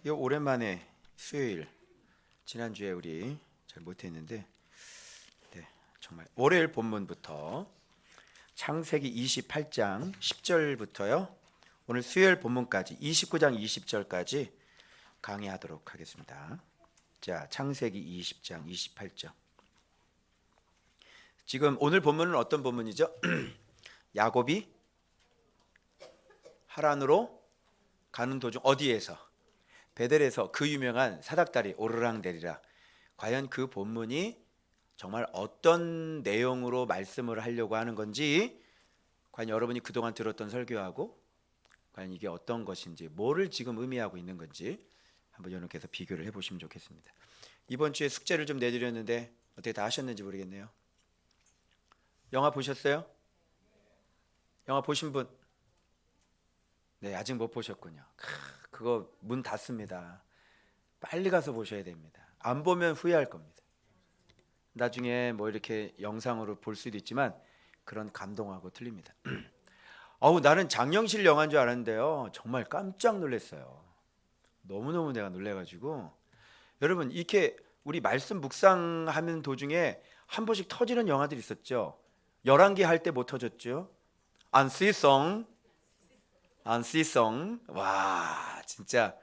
이 오랜만에 수요일 지난주에 우리 잘 못했는데 정말 월요일 본문부터 창세기 28장 10절부터요 오늘 수요일 본문까지 29장 20절까지 강의하도록 하겠습니다. 자, 창세기 20장 28절. 지금 오늘 본문은 어떤 본문이죠? 야곱이 하란으로 가는 도중 어디에서? 베델에서 그 유명한 사닥다리 오르락내리락. 과연 그 본문이 정말 어떤 내용으로 말씀을 하려고 하는 건지, 과연 여러분이 그동안 들었던 설교하고 과연 이게 어떤 것인지, 뭐를 지금 의미하고 있는 건지 한번 여러분께서 비교를 해보시면 좋겠습니다. 이번 주에 숙제를 좀 내드렸는데 어떻게 다 하셨는지 모르겠네요. 영화 보셨어요? 영화 보신 분? 네, 아직 못 보셨군요. 그거 문 닫습니다. 빨리 가서 보셔야 됩니다. 안 보면 후회할 겁니다. 나중에 뭐 이렇게 영상으로 볼 수도 있지만 그런 감동하고 틀립니다. 나는 장영실 영화인 줄 알았는데요, 정말 깜짝 놀랐어요. 너무너무 내가 놀래가지고. 여러분, 이렇게 우리 말씀 묵상하는 도중에 한 번씩 터지는 영화들이 있었죠. 11개 할 때 못 터졌죠. 안시성. 와, 진짜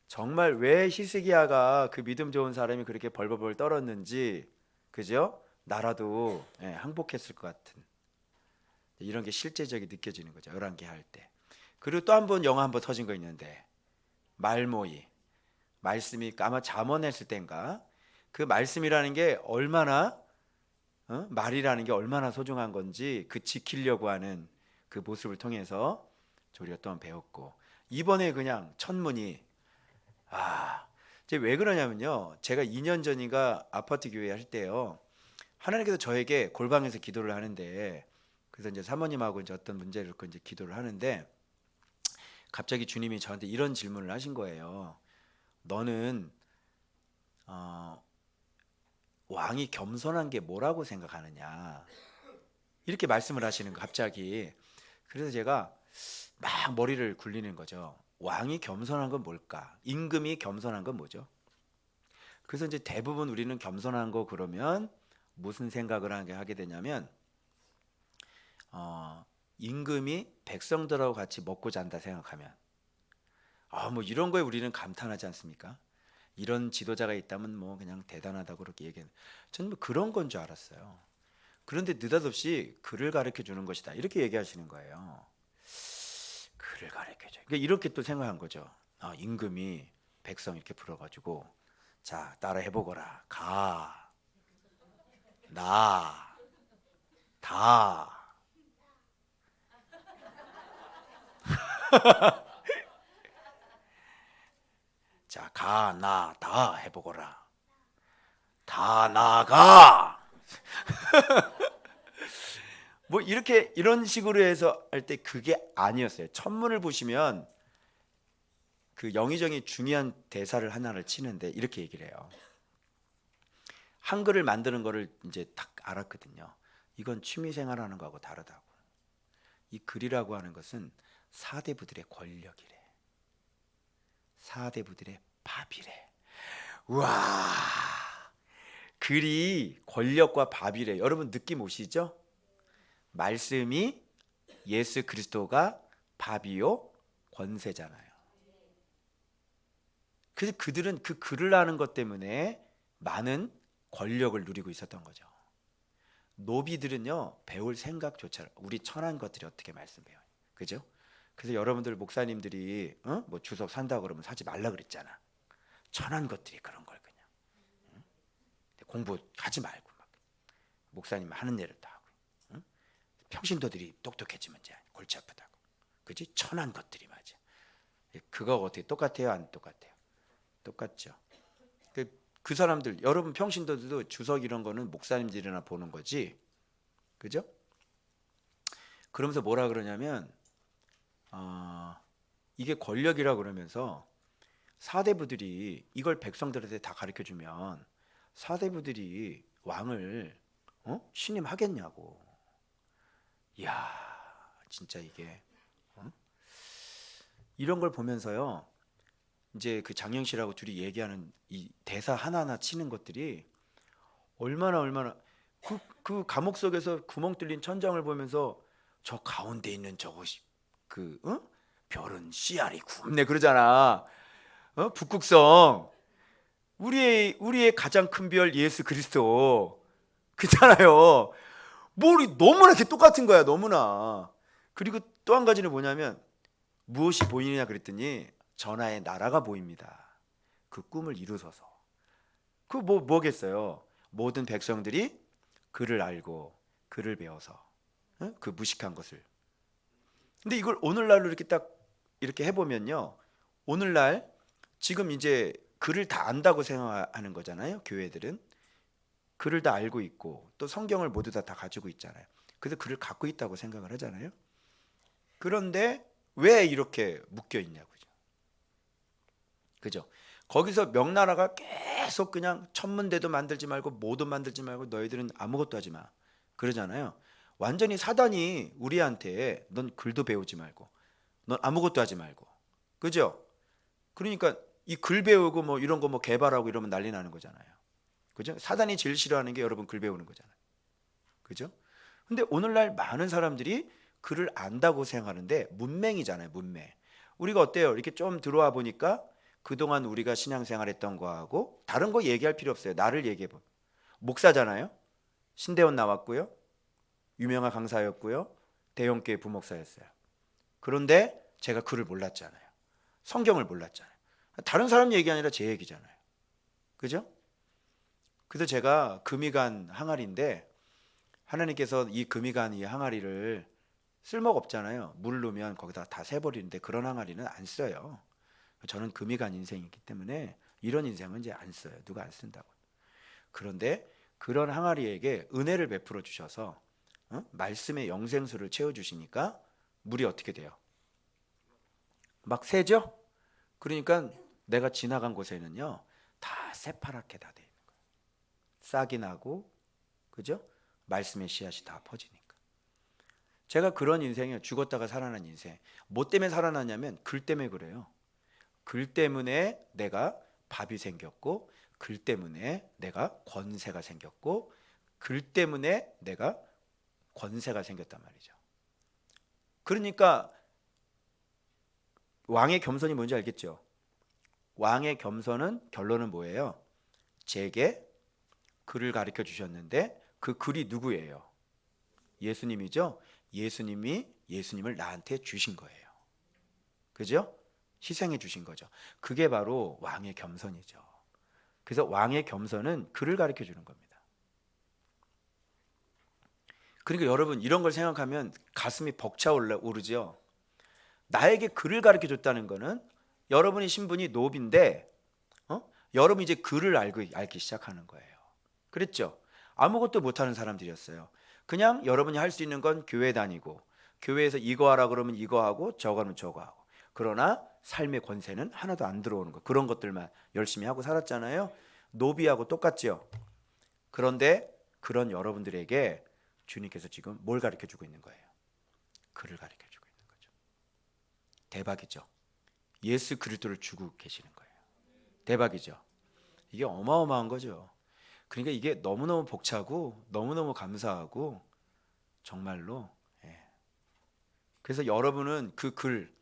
정말 왜 히스기야가, 그 믿음 좋은 사람이 그렇게 벌벌벌 떨었는지, 그죠? 나라도 항복했을 것 같은 이런 게 실제적이 느껴지는 거죠. 11개 할 때. 그리고 또 한 번 영화 한 번 터진 거 있는데, 말모이. 말씀이 아마 잠언했을 때인가, 그 말씀이라는 게 얼마나 말이라는 게 얼마나 소중한 건지 그 지키려고 하는 그 모습을 통해서 우리가 또한 배웠고, 이번에 그냥 천문이, 이제 왜 그러냐면요, 제가 2년 전인가 아파트 교회 할 때요, 하나님께서 저에게 골방에서 기도를 하는데, 그래서 이제 사모님하고 이제 어떤 문제를 갖고 이제 기도를 하는데, 갑자기 주님이 저한테 이런 질문을 하신 거예요. 너는 왕이 겸손한 게 뭐라고 생각하느냐, 이렇게 말씀을 하시는 거 갑자기. 그래서 제가 막 머리를 굴리는 거죠. 왕이 겸손한 건 뭘까? 임금이 겸손한 건 뭐죠? 그래서 이제 대부분 우리는 겸손한 거 그러면 무슨 생각을 하게 되냐면, 임금이 백성들하고 같이 먹고 잔다 생각하면, 뭐 이런 거에 우리는 감탄하지 않습니까? 이런 지도자가 있다면 뭐 그냥 대단하다고 그렇게 얘기해요. 저는 뭐 그런 건 줄 알았어요. 그런데 느닷없이 그를 가르쳐 주는 것이다, 이렇게 얘기하시는 거예요. 그를 가르쳐 줘. 그러니까 이렇게 또 생각한 거죠. 임금이 백성 이렇게 불러가지고, 자, 따라 해보거라. 가, 나, 다. 자, 가, 나, 다 해보거라. 다 나가. 뭐 이렇게 이런 식으로 해서 할 때 그게 아니었어요. 천문을 보시면 그 영의정이 중요한 대사를 하나를 치는데 이렇게 얘기를 해요. 한글을 만드는 거를 이제 딱 알았거든요. 이건 취미생활하는 거하고 다르다고. 이 글이라고 하는 것은 사대부들의 권력이래. 사대부들의 밥이래. 우와, 글이 권력과 밥이래. 여러분 느낌 오시죠? 말씀이 예수 그리스도가 밥이요 권세잖아요. 그래서 그들은 그 글을 아는 것 때문에 많은 권력을 누리고 있었던 거죠. 노비들은요, 배울 생각조차, 우리 천한 것들이 어떻게 말씀 배워요, 그죠? 그래서 여러분들 목사님들이 뭐 주석 산다 그러면 사지 말라 그랬잖아. 천한 것들이 그런 걸 그냥 공부하지 말고 막 목사님 하는 대로 다 하고, 평신도들이 똑똑해지면 이제 골치 아프다고, 그지? 천한 것들이 맞아. 그거 어떻게 똑같아요, 안 똑같아요? 똑같죠. 그 사람들, 여러분 평신도들도 주석 이런 거는 목사님들이나 보는 거지, 그죠? 그러면서 뭐라 그러냐면, 이게 권력이라 그러면서 사대부들이 이걸 백성들한테 다 가르쳐 주면 사대부들이 왕을 신임하겠냐고. 이야, 진짜 이게 이런 걸 보면서요, 이제 그 장영실하고 둘이 얘기하는 이 대사 하나하나 치는 것들이 얼마나 그 감옥 속에서 구멍 뚫린 천장을 보면서 저 가운데 있는 저거 별은 씨알이 굽네 그러잖아. 북극성 우리의 가장 큰 별 예수 그리스도 그잖아요. 뭘 너무나 이렇게 똑같은 거야 너무나. 그리고 또 한 가지는 뭐냐면 무엇이 보이느냐 그랬더니 전하의 나라가 보입니다. 그 꿈을 이루소서. 그 뭐겠어요? 모든 백성들이 그를 알고 그를 배워서 그 무식한 것을. 근데 이걸 오늘날로 이렇게 딱 이렇게 해보면요. 오늘날 지금 이제 글을 다 안다고 생각하는 거잖아요. 교회들은 글을 다 알고 있고 또 성경을 모두 다 가지고 있잖아요. 그래서 글을 갖고 있다고 생각을 하잖아요. 그런데 왜 이렇게 묶여 있냐고죠. 그죠? 거기서 명나라가 계속 그냥 천문대도 만들지 말고 뭐도 만들지 말고 너희들은 아무것도 하지 마 그러잖아요. 완전히 사단이 우리한테 넌 글도 배우지 말고 넌 아무것도 하지 말고 그죠? 그러니까 이 글 배우고 뭐 이런 거 뭐 개발하고 이러면 난리 나는 거잖아요. 그죠? 사단이 제일 싫어하는 게 여러분 글 배우는 거잖아요. 그죠? 근데 오늘날 많은 사람들이 글을 안다고 생각하는데 문맹이잖아요. 문맹. 우리가 어때요? 이렇게 좀 들어와 보니까 그동안 우리가 신앙생활했던 거하고 다른 거 얘기할 필요 없어요. 나를 얘기해 봐. 목사잖아요. 신대원 나왔고요. 유명한 강사였고요. 대형교회 부목사였어요. 그런데 제가 글을 몰랐잖아요. 성경을 몰랐잖아요. 다른 사람 얘기 아니라 제 얘기잖아요. 그죠? 그래서 제가 금이 간 항아리인데 하나님께서 이 금이 간 이 항아리를 쓸모가 없잖아요. 물 넣으면 거기다 다 새버리는데 그런 항아리는 안 써요. 저는 금이 간 인생이기 때문에 이런 인생은 이제 안 써요. 누가 안 쓴다고. 그런데 그런 항아리에게 은혜를 베풀어 주셔서 말씀의 영생수를 채워주시니까 물이 어떻게 돼요? 막 새죠? 그러니까 내가 지나간 곳에는요 다 새파랗게 다 돼 있는 거예요. 싹이 나고 그죠? 말씀의 씨앗이 다 퍼지니까. 제가 그런 인생이에요. 죽었다가 살아난 인생. 뭐 때문에 살아났냐면 글 때문에 그래요. 글 때문에 내가 밥이 생겼고 글 때문에 내가 권세가 생겼고 글 때문에 내가 권세가 생겼단 말이죠. 그러니까 왕의 겸손이 뭔지 알겠죠? 왕의 겸손은 결론은 뭐예요? 제게 글을 가르쳐 주셨는데 그 글이 누구예요? 예수님이죠? 예수님을 나한테 주신 거예요. 그죠? 희생해 주신 거죠. 그게 바로 왕의 겸손이죠. 그래서 왕의 겸손은 글을 가르쳐 주는 겁니다. 그러니까 여러분 이런 걸 생각하면 가슴이 벅차오르죠. 나에게 글을 가르쳐 줬다는 거는 여러분의 신분이 노비인데 여러분이 이제 글을 알기 시작하는 거예요. 그랬죠? 아무것도 못하는 사람들이었어요. 그냥 여러분이 할 수 있는 건 교회 다니고 교회에서 이거 하라 그러면 이거 하고 저거 하면 저거 하고 그러나 삶의 권세는 하나도 안 들어오는 거 그런 것들만 열심히 하고 살았잖아요. 노비하고 똑같죠. 그런데 그런 여러분들에게 주님께서 지금 뭘 가르쳐주고 있는 거예요? 글을 가르쳐주고 있는 거죠. 대박이죠. 예수 그리스도를 주고 계시는 거예요. 대박이죠. 이게 어마어마한 거죠. 그러니까 이게 너무너무 벅차고 너무너무 감사하고 정말로 그래서 여러분은 그 글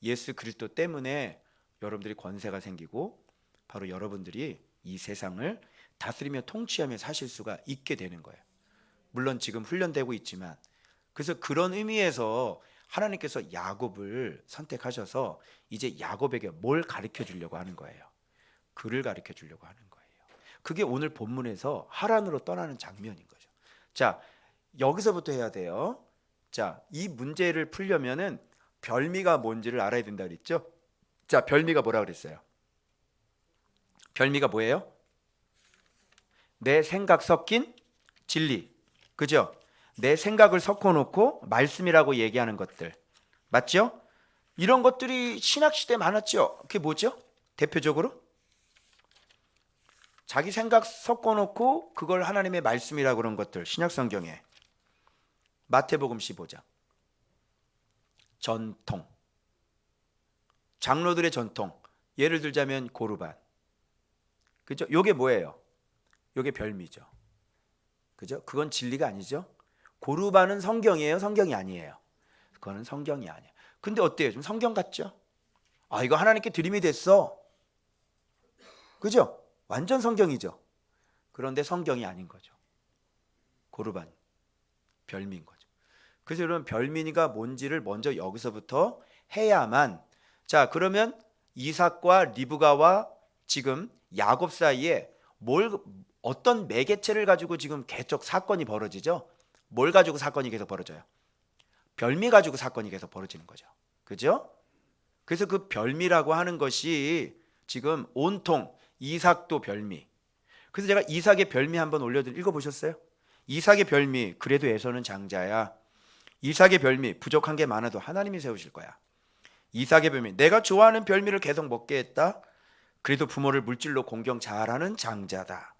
예수 그리스도 때문에 여러분들이 권세가 생기고 바로 여러분들이 이 세상을 다스리며 통치하며 사실 수가 있게 되는 거예요. 물론 지금 훈련되고 있지만 그래서 그런 의미에서 하나님께서 야곱을 선택하셔서 이제 야곱에게 뭘 가르쳐 주려고 하는 거예요. 글을 가르쳐 주려고 하는 거예요. 그게 오늘 본문에서 하란으로 떠나는 장면인 거죠. 자, 여기서부터 해야 돼요. 자, 이 문제를 풀려면은 별미가 뭔지를 알아야 된다 그랬죠? 자, 별미가 뭐라 그랬어요? 별미가 뭐예요? 내 생각 섞인 진리. 그죠? 내 생각을 섞어 놓고 말씀이라고 얘기하는 것들. 맞죠? 이런 것들이 신학 시대에 많았죠. 그게 뭐죠? 대표적으로 자기 생각 섞어 놓고 그걸 하나님의 말씀이라고 그런 것들. 신약 성경에 마태복음 15장. 전통. 장로들의 전통. 예를 들자면 고르반. 그죠? 요게 뭐예요? 요게 별미죠. 그죠? 그건 진리가 아니죠. 고르반은 성경이에요? 성경이 아니에요? 그거는 성경이 아니에요. 근데 어때요? 좀 성경 같죠? 아, 이거 하나님께 드림이 됐어. 그죠? 완전 성경이죠. 그런데 성경이 아닌 거죠. 고르반, 별미인 거죠. 그래서 여러분, 별미가 뭔지를 먼저 여기서부터 해야만. 자, 그러면 이삭과 리브가와 지금 야곱 사이에 어떤 매개체를 가지고 지금 계속 사건이 벌어지죠? 뭘 가지고 사건이 계속 벌어져요? 별미 가지고 사건이 계속 벌어지는 거죠. 그죠? 그래서 그 별미라고 하는 것이 지금 온통 이삭도 별미. 그래서 제가 이삭의 별미 한번 읽어보셨어요? 이삭의 별미, 그래도 에서는 장자야. 이삭의 별미, 부족한 게 많아도 하나님이 세우실 거야. 이삭의 별미, 내가 좋아하는 별미를 계속 먹게 했다. 그래도 부모를 물질로 공경 잘하는 장자다.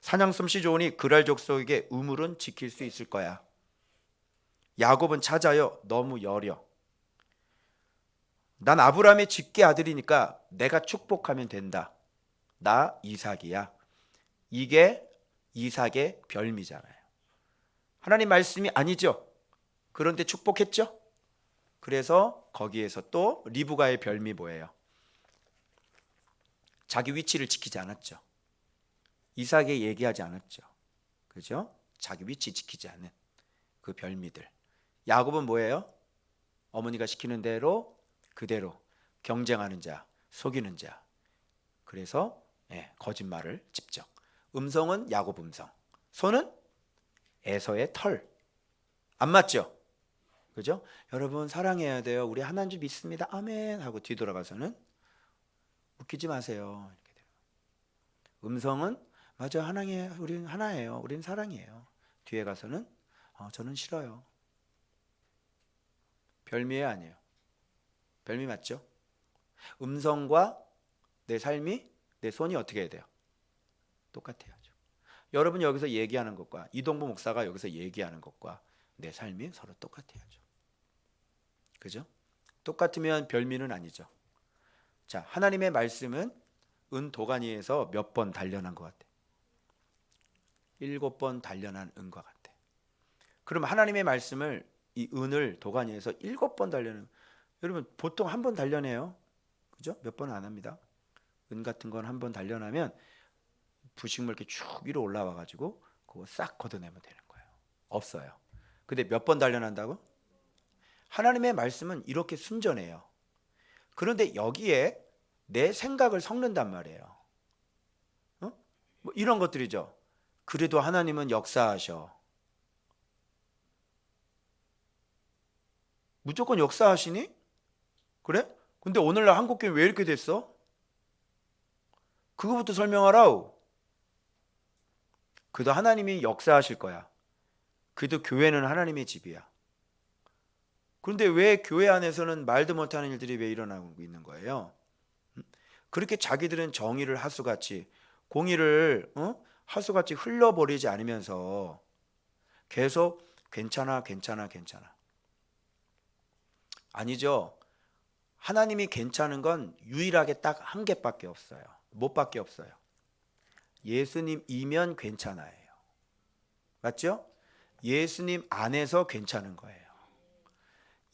사냥 솜씨 좋으니 그랄 족속에게 우물은 지킬 수 있을 거야. 야곱은 찾아요. 너무 여려. 난 아브라함의 직계 아들이니까 내가 축복하면 된다. 나 이삭이야. 이게 이삭의 별미잖아요. 하나님 말씀이 아니죠. 그런데 축복했죠. 그래서 거기에서 또 리브가의 별미 뭐예요? 자기 위치를 지키지 않았죠. 이삭에 얘기하지 않았죠. 그죠? 자기 위치 지키지 않은 그 별미들. 야곱은 뭐예요? 어머니가 시키는 대로 그대로 경쟁하는 자, 속이는 자. 그래서 거짓말을 집적. 음성은 야곱 음성. 손은 에서의 털. 안 맞죠? 그죠? 여러분 사랑해야 돼요. 우리 하나님 믿습니다. 아멘 하고 뒤돌아가서는 웃기지 마세요. 이렇게 돼요. 음성은 맞아, 하나예요. 우리는 하나예요. 우리는 사랑이에요. 뒤에 가서는 저는 싫어요. 별미예요, 아니에요? 별미 맞죠? 음성과 내 삶이, 내 손이 어떻게 해야 돼요? 똑같아야죠. 여러분 여기서 얘기하는 것과 이동부 목사가 여기서 얘기하는 것과 내 삶이 서로 똑같아야죠. 그죠? 똑같으면 별미는 아니죠. 자, 하나님의 말씀은 은도가니에서 몇 번 단련한 것 같아? 7번 단련한 은과 같아. 그럼 하나님의 말씀을, 이 은을 도가니에서 7번 단련은, 여러분 보통 한 번 단련해요. 그죠? 몇 번 안 합니다. 은 같은 건 한 번 단련하면 부식물 이렇게 쭉 위로 올라와 가지고 그거 싹 걷어내면 되는 거예요. 없어요. 근데 몇 번 단련한다고? 하나님의 말씀은 이렇게 순전해요. 그런데 여기에 내 생각을 섞는단 말이에요. 뭐 이런 것들이죠. 그래도 하나님은 역사하셔. 무조건 역사하시니? 그래? 근데 오늘날 한국교회 왜 이렇게 됐어? 그거부터 설명하라우. 그래도 하나님이 역사하실 거야. 그래도 교회는 하나님의 집이야. 그런데 왜 교회 안에서는 말도 못하는 일들이 왜 일어나고 있는 거예요? 그렇게 자기들은 정의를 하수같이, 공의를 하수같이 흘려버리지 않으면서 계속 괜찮아 괜찮아 괜찮아. 아니죠. 하나님이 괜찮은 건 유일하게 딱 한 개밖에 없어요. 뭐밖에 없어요? 예수님이면 괜찮아요. 맞죠? 예수님 안에서 괜찮은 거예요.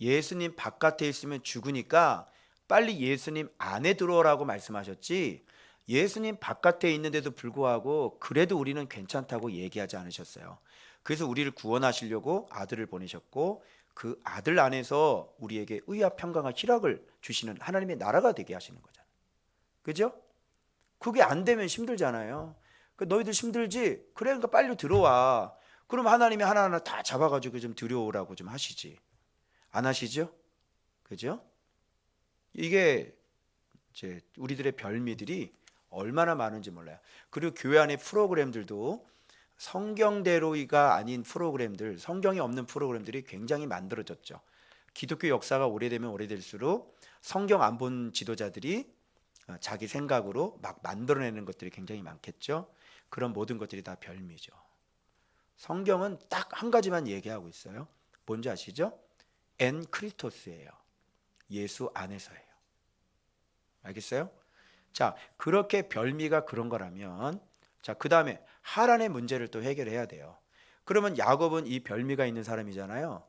예수님 바깥에 있으면 죽으니까 빨리 예수님 안에 들어오라고 말씀하셨지, 예수님 바깥에 있는데도 불구하고 그래도 우리는 괜찮다고 얘기하지 않으셨어요. 그래서 우리를 구원하시려고 아들을 보내셨고, 그 아들 안에서 우리에게 의와 평강과 희락을 주시는 하나님의 나라가 되게 하시는 거잖아요. 그죠? 그게 안 되면 힘들잖아요. 너희들 힘들지? 그래, 그러니까 빨리 들어와. 그럼 하나님이 하나하나 다 잡아가지고 좀 들여오라고 좀 하시지. 안 하시죠? 그죠? 이게 이제 우리들의 별미들이 얼마나 많은지 몰라요. 그리고 교회 안의 프로그램들도 성경대로가 아닌 프로그램들, 성경이 없는 프로그램들이 굉장히 만들어졌죠. 기독교 역사가 오래되면 오래될수록 성경 안 본 지도자들이 자기 생각으로 막 만들어내는 것들이 굉장히 많겠죠. 그런 모든 것들이 다 별미죠. 성경은 딱 한 가지만 얘기하고 있어요. 뭔지 아시죠? 엔 크리스토스예요. 예수 안에서예요. 알겠어요? 자, 그렇게 별미가 그런 거라면, 자, 그 다음에 하란의 문제를 또 해결해야 돼요. 그러면 야곱은 이 별미가 있는 사람이잖아요.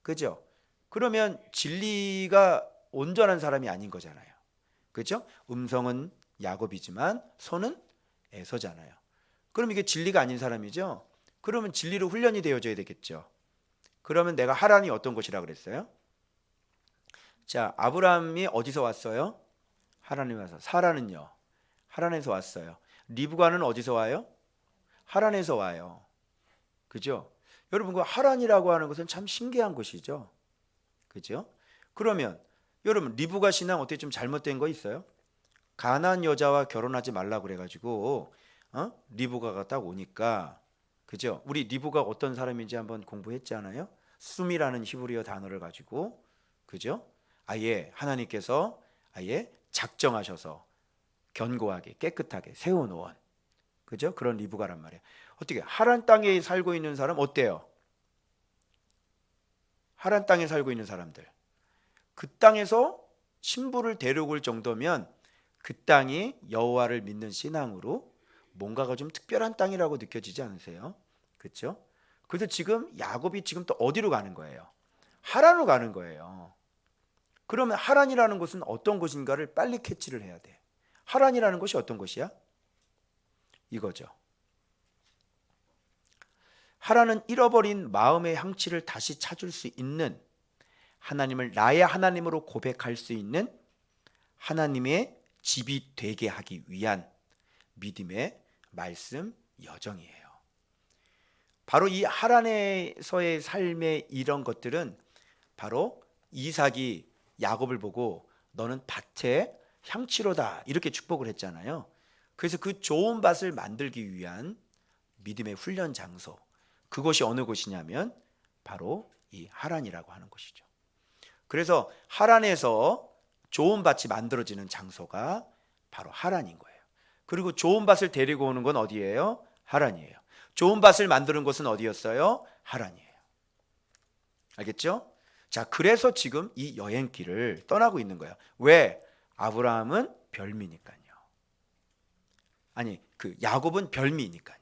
그죠? 그러면 진리가 온전한 사람이 아닌 거잖아요. 그죠? 음성은 야곱이지만 손은 에서잖아요. 그럼 이게 진리가 아닌 사람이죠? 그러면 진리로 훈련이 되어져야 되겠죠. 그러면 내가 하란이 어떤 것이라 그랬어요? 자, 아브라함이 어디서 왔어요? 하란에 와서. 사라는요? 하란에서 왔어요. 리브가는 어디서 와요? 하란에서 와요. 그죠? 여러분, 그 하란이라고 하는 것은 참 신기한 것이죠. 그죠? 그러면 여러분, 리브가 신앙 어떻게 좀 잘못된 거 있어요? 가나안 여자와 결혼하지 말라고 그래가지고 리브가가 딱 오니까, 그죠? 우리 리브가 어떤 사람인지 한번 공부했잖아요. 숨이라는 히브리어 단어를 가지고, 그죠? 아예 하나님께서 아예 작정하셔서 견고하게 깨끗하게 세워놓은, 그죠? 그런 리브가란 말이에요. 어떻게 하란 땅에 살고 있는 사람 어때요? 하란 땅에 살고 있는 사람들, 그 땅에서 신부를 데려올 정도면 그 땅이 여호와를 믿는 신앙으로 뭔가가 좀 특별한 땅이라고 느껴지지 않으세요? 그렇죠? 그래서 지금 야곱이 지금 또 어디로 가는 거예요? 하란으로 가는 거예요. 그러면 하란이라는 곳은 어떤 곳인가를 빨리 캐치를 해야 돼. 하란이라는 곳이 어떤 곳이야? 이거죠. 하란은 잃어버린 마음의 향취를 다시 찾을 수 있는, 하나님을 나의 하나님으로 고백할 수 있는 하나님의 집이 되게 하기 위한 믿음의 말씀 여정이에요. 바로 이 하란에서의 삶의 이런 것들은 바로 이삭이 야곱을 보고 너는 밭의 향치로다 이렇게 축복을 했잖아요. 그래서 그 좋은 밭을 만들기 위한 믿음의 훈련 장소, 그것이 어느 곳이냐면 바로 이 하란이라고 하는 곳이죠. 그래서 하란에서 좋은 밭이 만들어지는 장소가 바로 하란인 거예요. 그리고 좋은 밭을 데리고 오는 건 어디예요? 하란이에요. 좋은 밭을 만드는 곳은 어디였어요? 하란이에요. 알겠죠? 자, 그래서 지금 이 여행길을 떠나고 있는 거예요. 왜? 아브라함은 별미니까요. 아니, 그 야곱은 별미니까요.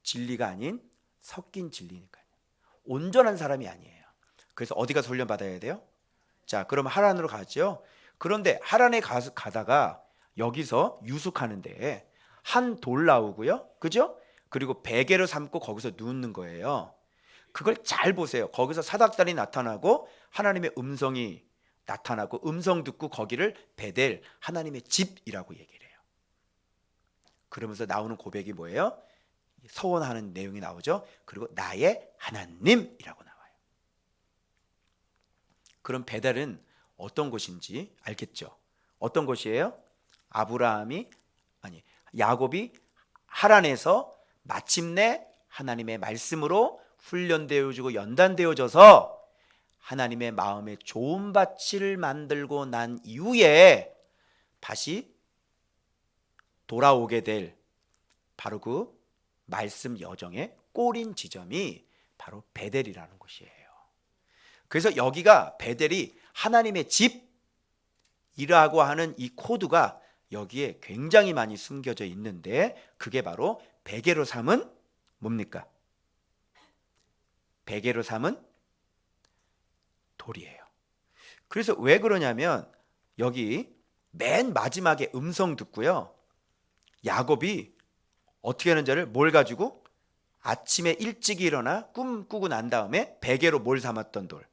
진리가 아닌 섞인 진리니까요. 온전한 사람이 아니에요. 그래서 어디 가서 훈련 받아야 돼요? 자, 그럼 하란으로 가죠. 그런데 하란에 가다가 여기서 유숙하는데 한 돌 나오고요. 그죠? 그리고 베개로 삼고 거기서 눕는 거예요. 그걸 잘 보세요. 거기서 사닥다리 나타나고 하나님의 음성이 나타나고 음성 듣고 거기를 베델, 하나님의 집이라고 얘기를 해요. 그러면서 나오는 고백이 뭐예요? 서원하는 내용이 나오죠. 그리고 나의 하나님이라고 나와요. 그럼 베델은 어떤 곳인지 알겠죠? 어떤 곳이에요? 야곱이 하란에서 마침내 하나님의 말씀으로 훈련되어지고 연단되어져서 하나님의 마음에 좋은 밭을 만들고 난 이후에 다시 돌아오게 될 바로 그 말씀 여정의 꼬린 지점이 바로 베델이라는 곳이에요. 그래서 여기가 베델이 하나님의 집이라고 하는 이 코드가 여기에 굉장히 많이 숨겨져 있는데, 그게 바로 베개로 삼은 뭡니까? 베개로 삼은 돌이에요. 그래서 왜 그러냐면 여기 맨 마지막에 음성 듣고요, 야곱이 어떻게 하는지를 뭘 가지고 아침에 일찍 일어나 꿈 꾸고 난 다음에 베개로 뭘 삼았던 돌,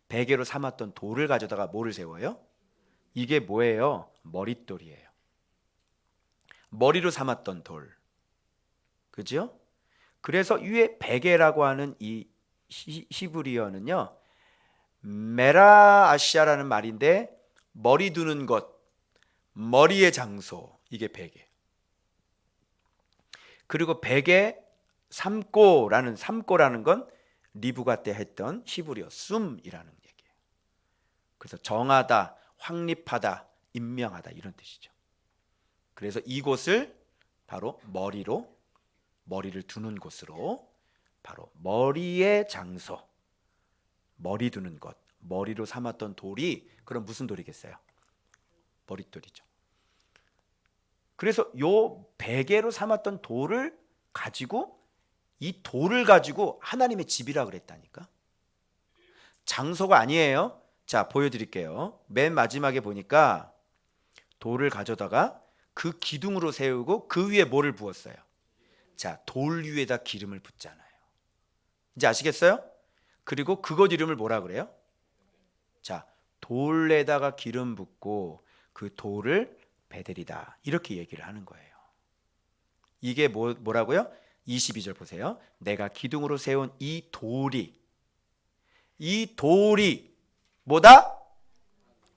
베개로 삼았던 돌을 가져다가 뭐를 세워요? 이게 뭐예요? 머릿돌이에요. 머리로 삼았던 돌, 그죠? 그래서 위에 베개라고 하는 이 히브리어는요, 메라아시아라는 말인데 머리 두는 것, 머리의 장소, 이게 베개. 그리고 베개 삼고라는 건 리브가 때 했던 히브리어 숨이라는 얘기예요. 그래서 정하다, 확립하다, 임명하다 이런 뜻이죠. 그래서 이곳을 바로 머리를 두는 곳으로, 바로 머리의 장소, 머리 두는 것, 머리로 삼았던 돌이 그럼 무슨 돌이겠어요? 머릿돌이죠. 그래서 요 베개로 삼았던 돌을 가지고 이 돌을 가지고 하나님의 집이라 그랬다니까. 장소가 아니에요. 자, 보여드릴게요. 맨 마지막에 보니까 돌을 가져다가 그 기둥으로 세우고 그 위에 뭐를 부었어요? 자, 돌 위에다 기름을 붓잖아요. 이제 아시겠어요? 그리고 그것 이름을 뭐라 그래요? 자, 돌에다가 기름 붓고 그 돌을 베델이다. 이렇게 얘기를 하는 거예요. 이게 뭐라고요? 22절 보세요. 내가 기둥으로 세운 이 돌이 뭐다?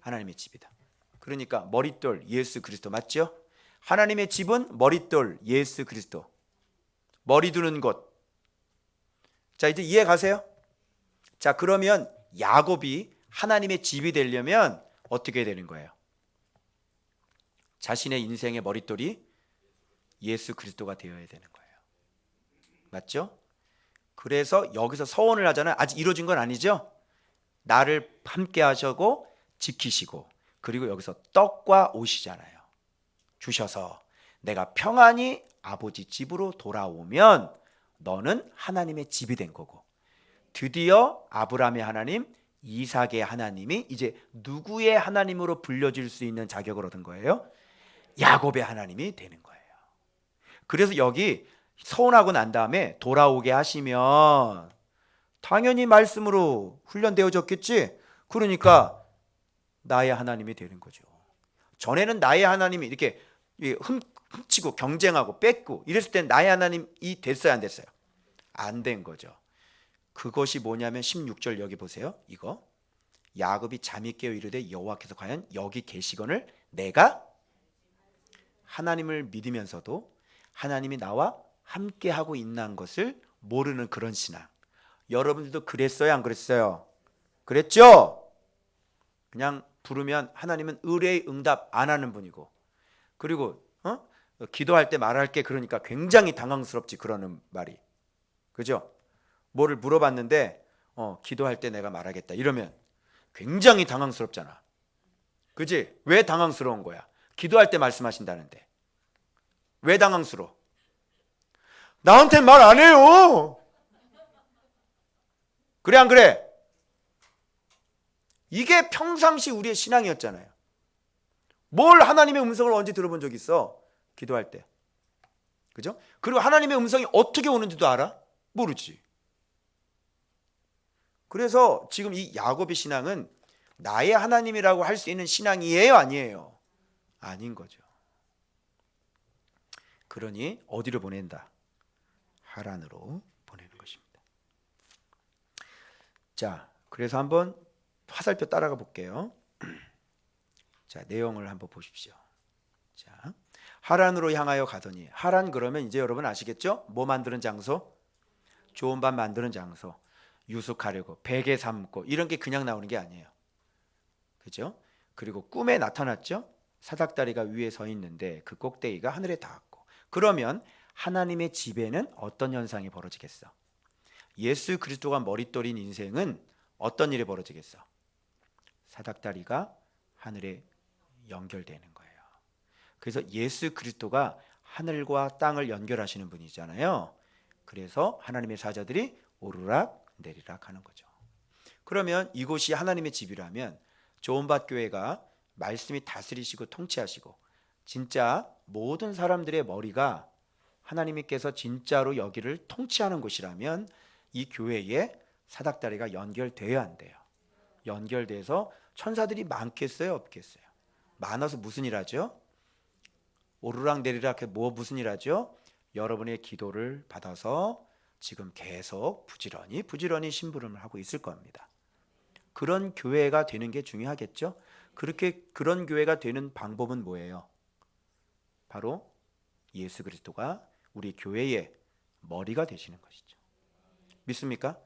하나님의 집이다. 그러니까 머릿돌 예수 그리스도 맞죠? 하나님의 집은 머릿돌 예수 그리스도. 머리 두는 곳. 자, 이제 이해 가세요? 자, 그러면 야곱이 하나님의 집이 되려면 어떻게 되는 거예요? 자신의 인생의 머릿돌이 예수 그리스도가 되어야 되는 거예요. 맞죠? 그래서 여기서 서원을 하잖아요. 아직 이루어진 건 아니죠? 나를 함께 하시고 지키시고, 그리고 여기서 떡과 옷이잖아요. 주셔서 내가 평안히 아버지 집으로 돌아오면 너는 하나님의 집이 된 거고, 드디어 아브라함의 하나님, 이삭의 하나님이 이제 누구의 하나님으로 불려질 수 있는 자격을 얻은 거예요? 야곱의 하나님이 되는 거예요. 그래서 여기 서원하고 난 다음에 돌아오게 하시면 당연히 말씀으로 훈련되어졌겠지. 그러니까 나의 하나님이 되는 거죠. 전에는 나의 하나님이 이렇게 훔치고 경쟁하고 뺏고 이랬을 때 나의 하나님이 됐어요, 안 됐어요? 안 된 거죠. 그것이 뭐냐면 16절 여기 보세요. 이거 야곱이 잠이 깨어 이르되 여호와께서 과연 여기 계시거늘 내가 하나님을 믿으면서도 하나님이 나와 함께하고 있는 것을 모르는 그런 신앙. 여러분들도 그랬어요, 안 그랬어요? 그랬죠? 그냥 부르면 하나님은 의뢰의 응답 안 하는 분이고, 그리고 기도할 때 말할게 그러니까 굉장히 당황스럽지, 그러는 말이. 그죠? 뭐를 물어봤는데 기도할 때 내가 말하겠다 이러면 굉장히 당황스럽잖아. 그지? 왜 당황스러운 거야? 기도할 때 말씀하신다는데 왜 당황스러워? 나한테 말 안 해요. 그래 안 그래? 이게 평상시 우리의 신앙이었잖아요. 뭘 하나님의 음성을 언제 들어본 적 있어? 기도할 때. 그죠? 그리고 하나님의 음성이 어떻게 오는지도 알아? 모르지. 그래서 지금 이 야곱의 신앙은 나의 하나님이라고 할 수 있는 신앙이에요, 아니에요? 아닌 거죠. 그러니 어디로 보낸다? 하란으로 보내는 것입니다. 자, 그래서 한번 화살표 따라가 볼게요. 자, 내용을 한번 보십시오. 자, 하란으로 향하여 가더니, 하란 그러면 이제 여러분 아시겠죠? 뭐 만드는 장소? 좋은 밥 만드는 장소. 유숙하려고 베개 삼고 이런 게 그냥 나오는 게 아니에요. 그죠? 그리고 꿈에 나타났죠? 사닥다리가 위에 서 있는데 그 꼭대기가 하늘에 닿았고. 그러면 하나님의 집에는 어떤 현상이 벌어지겠어? 예수 그리스도가 머릿돌인 인생은 어떤 일이 벌어지겠어? 사닥다리가 하늘에 연결되는 거예요. 그래서 예수 그리스도가 하늘과 땅을 연결하시는 분이잖아요. 그래서 하나님의 사자들이 오르락 내리락 하는 거죠. 그러면 이곳이 하나님의 집이라면 좋은밭 교회가 말씀이 다스리시고 통치하시고 진짜 모든 사람들의 머리가 하나님께서 진짜로 여기를 통치하는 곳이라면 이 교회에 사닥다리가 연결돼야 한대요. 연결돼서 천사들이 많겠어요, 없겠어요? 많아서 무슨 일 하죠? 오르락 내리락 무슨 일 하죠? 여러분의 기도를 받아서 지금 계속 부지런히 심부름을 하고 있을 겁니다. 그런 교회가 되는 게 중요하겠죠? 그런 교회가 되는 방법은 뭐예요? 바로 예수 그리스도가 우리 교회의 머리가 되시는 것이죠. 믿습니까?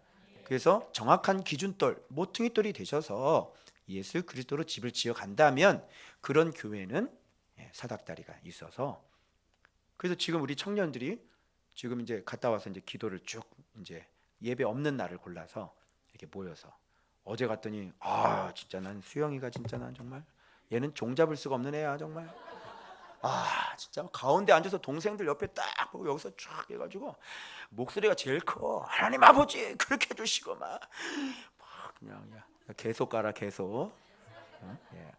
그래서 정확한 기준돌, 모퉁이돌이 되셔서 예수 그리스도로 집을 지어 간다면 그런 교회는 사닥다리가 있어서, 그래서 지금 우리 청년들이 지금 이제 갔다 와서 이제 기도를 쭉 이제 예배 없는 날을 골라서 이렇게 모여서 어제 갔더니 진짜 난 수영이가 진짜 난 정말 얘는 종 잡을 수가 없는 애야 정말. 진짜 가운데 앉아서 동생들 옆에 딱 보고 여기서 쫙 해가지고 목소리가 제일 커. 하나님 아버지 그렇게 해주시고 막 그냥 야, 계속 가라 계속. 어? 예.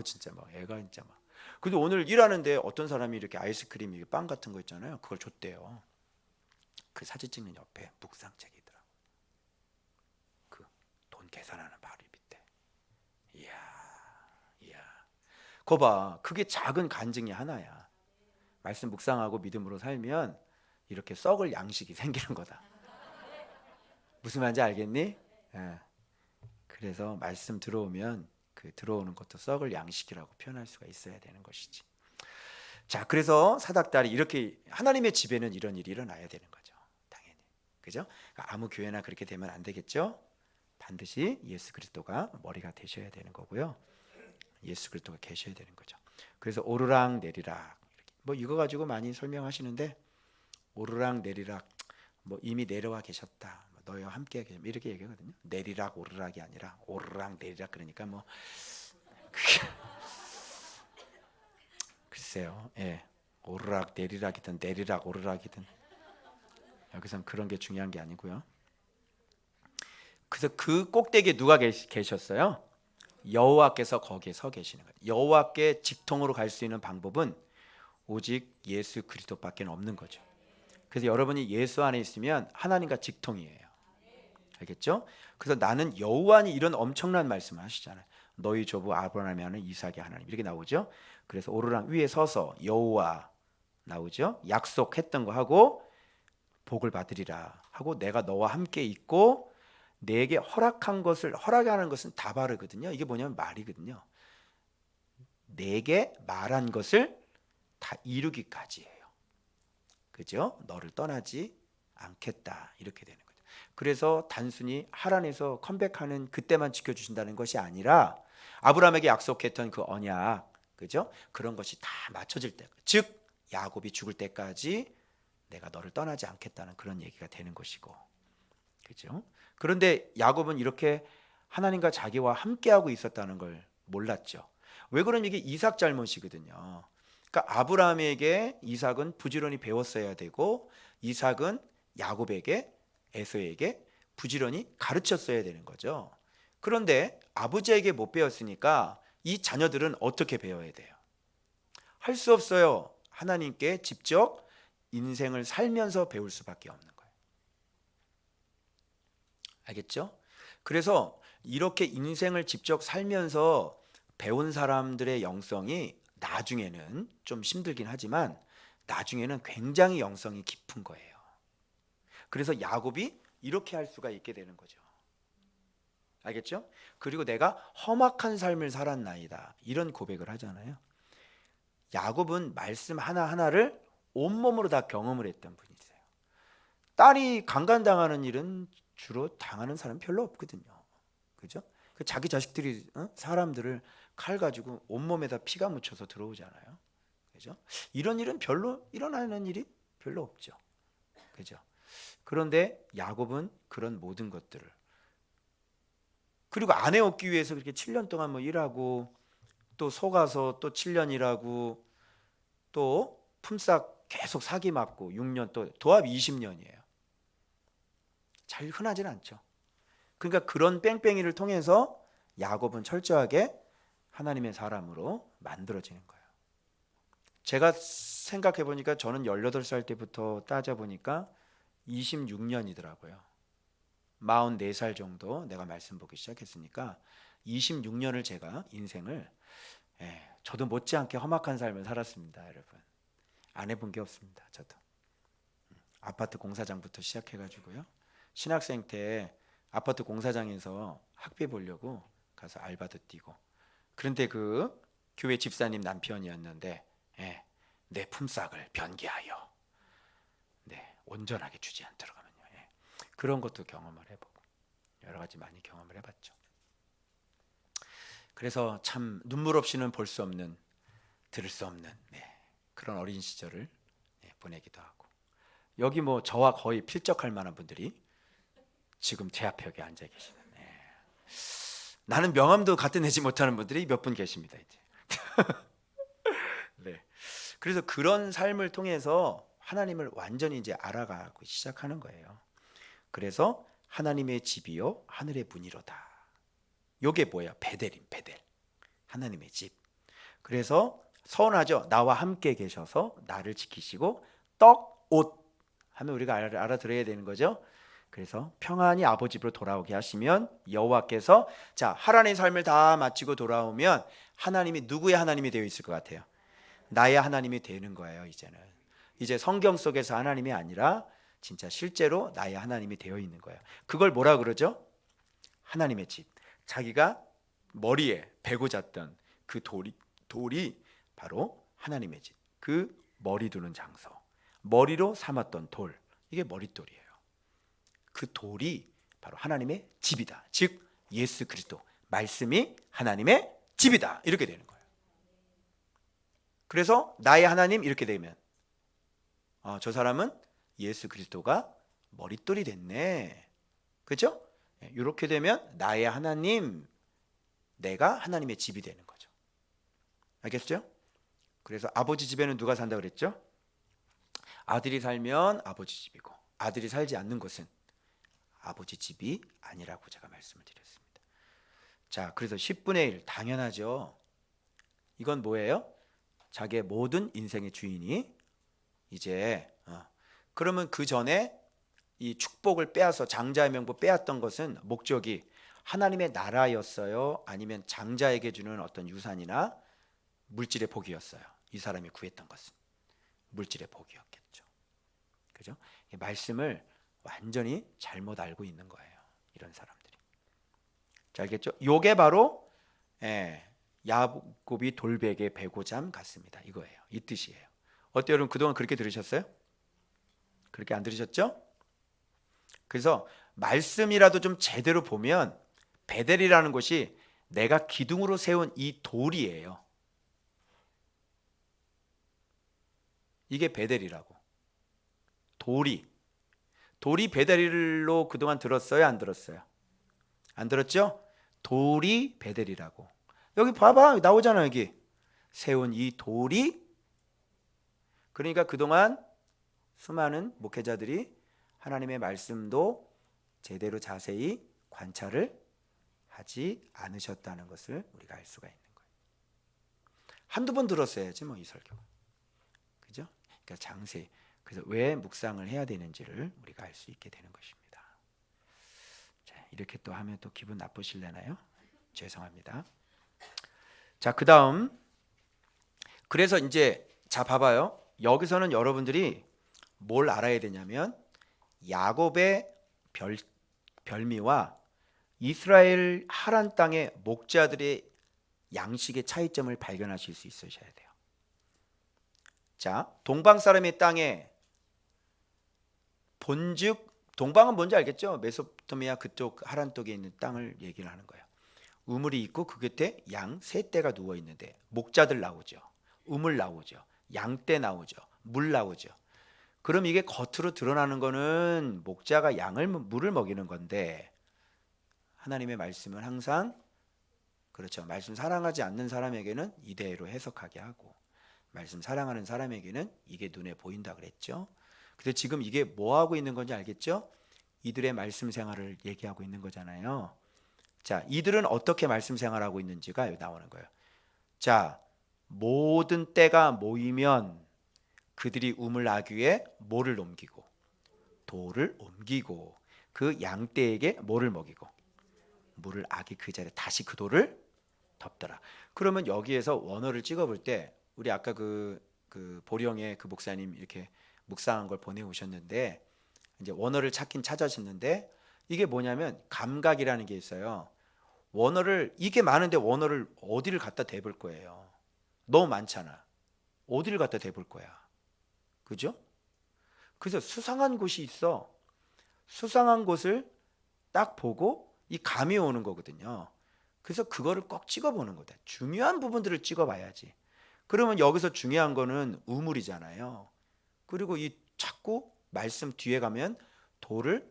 진짜 막 애가 진짜 막. 그래도 오늘 일하는데 어떤 사람이 이렇게 아이스크림, 빵 같은 거 있잖아요. 그걸 줬대요. 그 사진 찍는 옆에 묵상책이더라고. 그 돈 계산하는 바로 밑에. 이야. 거 봐. 그게 작은 간증이 하나야. 말씀 묵상하고 믿음으로 살면 이렇게 썩을 양식이 생기는 거다. 무슨 말인지 알겠니? 예. 그래서 말씀 들어오면 그 들어오는 것도 썩을 양식이라고 표현할 수가 있어야 되는 것이지. 자, 그래서 사닥다리 이렇게 하나님의 집에는 이런 일이 일어나야 되는 거죠. 당연히. 그죠? 아무 교회나 그렇게 되면 안 되겠죠? 반드시 예수 그리스도가 머리가 되셔야 되는 거고요. 예수 그리스도가 계셔야 되는 거죠. 그래서 오르락 내리락 뭐 이거 가지고 많이 설명하시는데 오르락 내리락 뭐 이미 내려와 계셨다. 너희와 함께 계셨 이렇게 얘기하거든요. 내리락 오르락이 아니라 오르락 내리락 그러니까 뭐 글쎄요. 예. 오르락 내리락이든 내리락 오르락이든 여기선 그런 게 중요한 게 아니고요. 그래서 그 꼭대기에 누가 계셨어요? 여호와께서 거기에 서 계시는 거예요. 여호와께 직통으로 갈 수 있는 방법은 오직 예수 그리스도밖에 없는 거죠. 그래서 여러분이 예수 안에 있으면 하나님과 직통이에요. 알겠죠? 그래서 나는 여호와니 이런 엄청난 말씀을 하시잖아요. 너희 조부 아브라함이 하는 이삭의 하나님 이렇게 나오죠. 그래서 오르락 위에 서서 여호와 나오죠. 약속했던 거 하고 복을 받으리라 하고 내가 너와 함께 있고 내게 허락한 것을 허락하는 것은 다 바르거든요. 이게 뭐냐면 말이거든요. 내게 말한 것을 다 이루기까지예요. 그죠? 너를 떠나지 않겠다 이렇게 되는 거죠. 그래서 단순히 하란에서 컴백하는 그때만 지켜주신다는 것이 아니라 아브라함에게 약속했던 그 언약, 그죠? 그런 것이 다 맞춰질 때, 즉 야곱이 죽을 때까지 내가 너를 떠나지 않겠다는 그런 얘기가 되는 것이고, 그죠? 그런데 야곱은 이렇게 하나님과 자기와 함께하고 있었다는 걸 몰랐죠. 왜 그러면 이게 이삭 잘못이거든요. 그러니까 아브라함에게 이삭은 부지런히 배웠어야 되고 이삭은 야곱에게 에서에게 부지런히 가르쳤어야 되는 거죠. 그런데 아버지에게 못 배웠으니까 이 자녀들은 어떻게 배워야 돼요? 할 수 없어요. 하나님께 직접 인생을 살면서 배울 수밖에 없는 거예요. 알겠죠? 그래서 이렇게 인생을 직접 살면서 배운 사람들의 영성이 나중에는 좀 힘들긴 하지만 나중에는 굉장히 영성이 깊은 거예요. 그래서 야곱이 이렇게 할 수가 있게 되는 거죠. 알겠죠? 그리고 내가 험악한 삶을 살았나이다 이런 고백을 하잖아요. 야곱은 말씀 하나하나를 온몸으로 다 경험을 했던 분이세요. 딸이 강간당하는 일은 주로 당하는 사람 별로 없거든요. 그죠? 자기 자식들이 사람들을 칼 가지고 온몸에다 피가 묻혀서 들어오잖아요. 그죠? 이런 일은 별로 일어나는 일이 별로 없죠. 그죠? 그런데 야곱은 그런 모든 것들을 그리고 아내 얻기 위해서 그렇게 7년 동안 뭐 일하고 또 속아서 또 7년 일하고 또 품삯 계속 사기 맞고 6년 또 도합 20년이에요. 잘 흔하진 않죠. 그러니까 그런 뺑뺑이를 통해서 야곱은 철저하게 하나님의 사람으로 만들어지는 거예요. 제가 생각해 보니까 저는 18살 때부터 따져보니까 26년이더라고요. 44살 정도 내가 말씀 보기 시작했으니까 26년을 제가 인생을 저도 못지않게 험악한 삶을 살았습니다. 여러분 안 해본 게 없습니다. 저도 아파트 공사장부터 시작해가지고요. 신학생 때 아파트 공사장에서 학비 보려고 가서 알바도 뛰고 그런데 그 교회 집사님 남편이었는데 내 품삯을 변기하여 온전하게 주지 않도록 하면요. 그런 것도 경험을 해보고 여러 가지 많이 경험을 해봤죠. 그래서 참 눈물 없이는 볼 수 없는 들을 수 없는 그런 어린 시절을 보내기도 하고 여기 뭐 저와 거의 필적할 만한 분들이 지금 제 앞에 여기 앉아 계시는 나는 명함도 갖다 내지 못하는 분들이 몇 분 계십니다. 이제. 네. 그래서 그런 삶을 통해서 하나님을 완전히 이제 알아가고 시작하는 거예요. 그래서 하나님의 집이요 하늘의 문이로다. 요게 뭐야? 베델임, 베델. 하나님의 집. 그래서 서운하죠. 나와 함께 계셔서 나를 지키시고 떡, 옷 하면 우리가 알아들어야 되는 거죠. 그래서 평안히 아버지 집으로 돌아오게 하시면 여호와께서 자 하란의 삶을 다 마치고 돌아오면 하나님이 누구의 하나님이 되어 있을 것 같아요? 나의 하나님이 되는 거예요. 이제는 이제 성경 속에서 하나님이 아니라 진짜 실제로 나의 하나님이 되어 있는 거예요. 그걸 뭐라 그러죠? 하나님의 집. 자기가 머리에 베고 잤던 그 돌이 바로 하나님의 집. 그 머리 두는 장소. 머리로 삼았던 돌. 이게 머릿돌이에요. 그 돌이 바로 하나님의 집이다. 즉 예수 그리스도 말씀이 하나님의 집이다. 이렇게 되는 거예요. 그래서 나의 하나님 이렇게 되면 저 사람은 예수 그리스도가 머릿돌이 됐네. 그렇죠? 이렇게 되면 나의 하나님, 내가 하나님의 집이 되는 거죠. 알겠죠? 그래서 아버지 집에는 누가 산다 그랬죠? 아들이 살면 아버지 집이고 아들이 살지 않는 곳은 아버지 집이 아니라고 제가 말씀을 드렸습니다. 자, 그래서 10분의 1 당연하죠. 이건 뭐예요? 자기의 모든 인생의 주인이 이제 그러면 그 전에 이 축복을 빼앗아 장자의 명부 빼앗던 것은 목적이 하나님의 나라였어요? 아니면 장자에게 주는 어떤 유산이나 물질의 복이었어요? 이 사람이 구했던 것은 물질의 복이었겠죠. 그죠? 말씀을 완전히 잘못 알고 있는 거예요. 이런 사람들이. 자, 알겠죠? 요게 바로 야곱이 돌베개 베고 잠 같습니다. 이거예요. 이 뜻이에요. 어때요, 여러분? 그동안 그렇게 들으셨어요? 그렇게 안 들으셨죠? 그래서 말씀이라도 좀 제대로 보면 베델이라는 곳이 내가 기둥으로 세운 이 돌이에요. 이게 베델이라고. 돌이 베델로 그동안 들었어요? 안 들었어요? 안 들었죠? 돌이 베델이라고. 여기 봐봐, 나오잖아. 여기 세운 이 돌이. 그러니까 그동안 수많은 목회자들이 하나님의 말씀도 제대로 자세히 관찰을 하지 않으셨다는 것을 우리가 알 수가 있는 거예요. 한두 번 들었어야지 뭐 이 설교. 그죠? 그러니까 장세히. 그래서 왜 묵상을 해야 되는지를 우리가 알 수 있게 되는 것입니다. 자, 이렇게 또 하면 또 기분 나쁘실래나요? 죄송합니다. 자, 그다음 그래서 이제 자 봐봐요. 여기서는 여러분들이 뭘 알아야 되냐면 야곱의 별미와 이스라엘 하란 땅의 목자들의 양식의 차이점을 발견하실 수 있으셔야 돼요. 자, 동방 사람의 땅에 본즉 동방은 뭔지 알겠죠? 메소포타미아 그쪽 하란 쪽에 있는 땅을 얘기를 하는 거예요. 우물이 있고 그 곁에 양 세 떼가 누워 있는데 목자들 나오죠. 우물 나오죠. 양떼 나오죠. 물 나오죠. 그럼 이게 겉으로 드러나는 거는 목자가 물을 먹이는 건데 하나님의 말씀은 항상 그렇죠. 말씀 사랑하지 않는 사람에게는 이대로 해석하게 하고 말씀 사랑하는 사람에게는 이게 눈에 보인다 그랬죠. 근데 지금 이게 뭐 하고 있는 건지 알겠죠? 이들의 말씀 생활을 얘기하고 있는 거잖아요. 자, 이들은 어떻게 말씀 생활하고 있는지가 나오는 거예요. 자, 모든 때가 모이면 그들이 우물 아귀에 뭐를 옮기고 돌을 옮기고 그 양떼에게 뭐를 먹이고 물을 아기 그 자리에 다시 그 돌을 덮더라. 그러면 여기에서 원어를 찍어볼 때 우리 아까 그 보령의 그 목사님 이렇게 묵상한 걸 보내오셨는데 이제 원어를 찾긴 찾으셨는데 이게 뭐냐면 감각이라는 게 있어요. 원어를 이게 많은데 원어를 어디를 갖다 대볼 거예요. 너무 많잖아. 어디를 갖다 대볼 거야. 그죠? 그래서 수상한 곳이 있어. 수상한 곳을 딱 보고 이 감이 오는 거거든요. 그래서 그거를 꼭 찍어보는 거다. 중요한 부분들을 찍어봐야지. 그러면 여기서 중요한 거는 우물이잖아요. 그리고 이 자꾸 말씀 뒤에 가면 돌을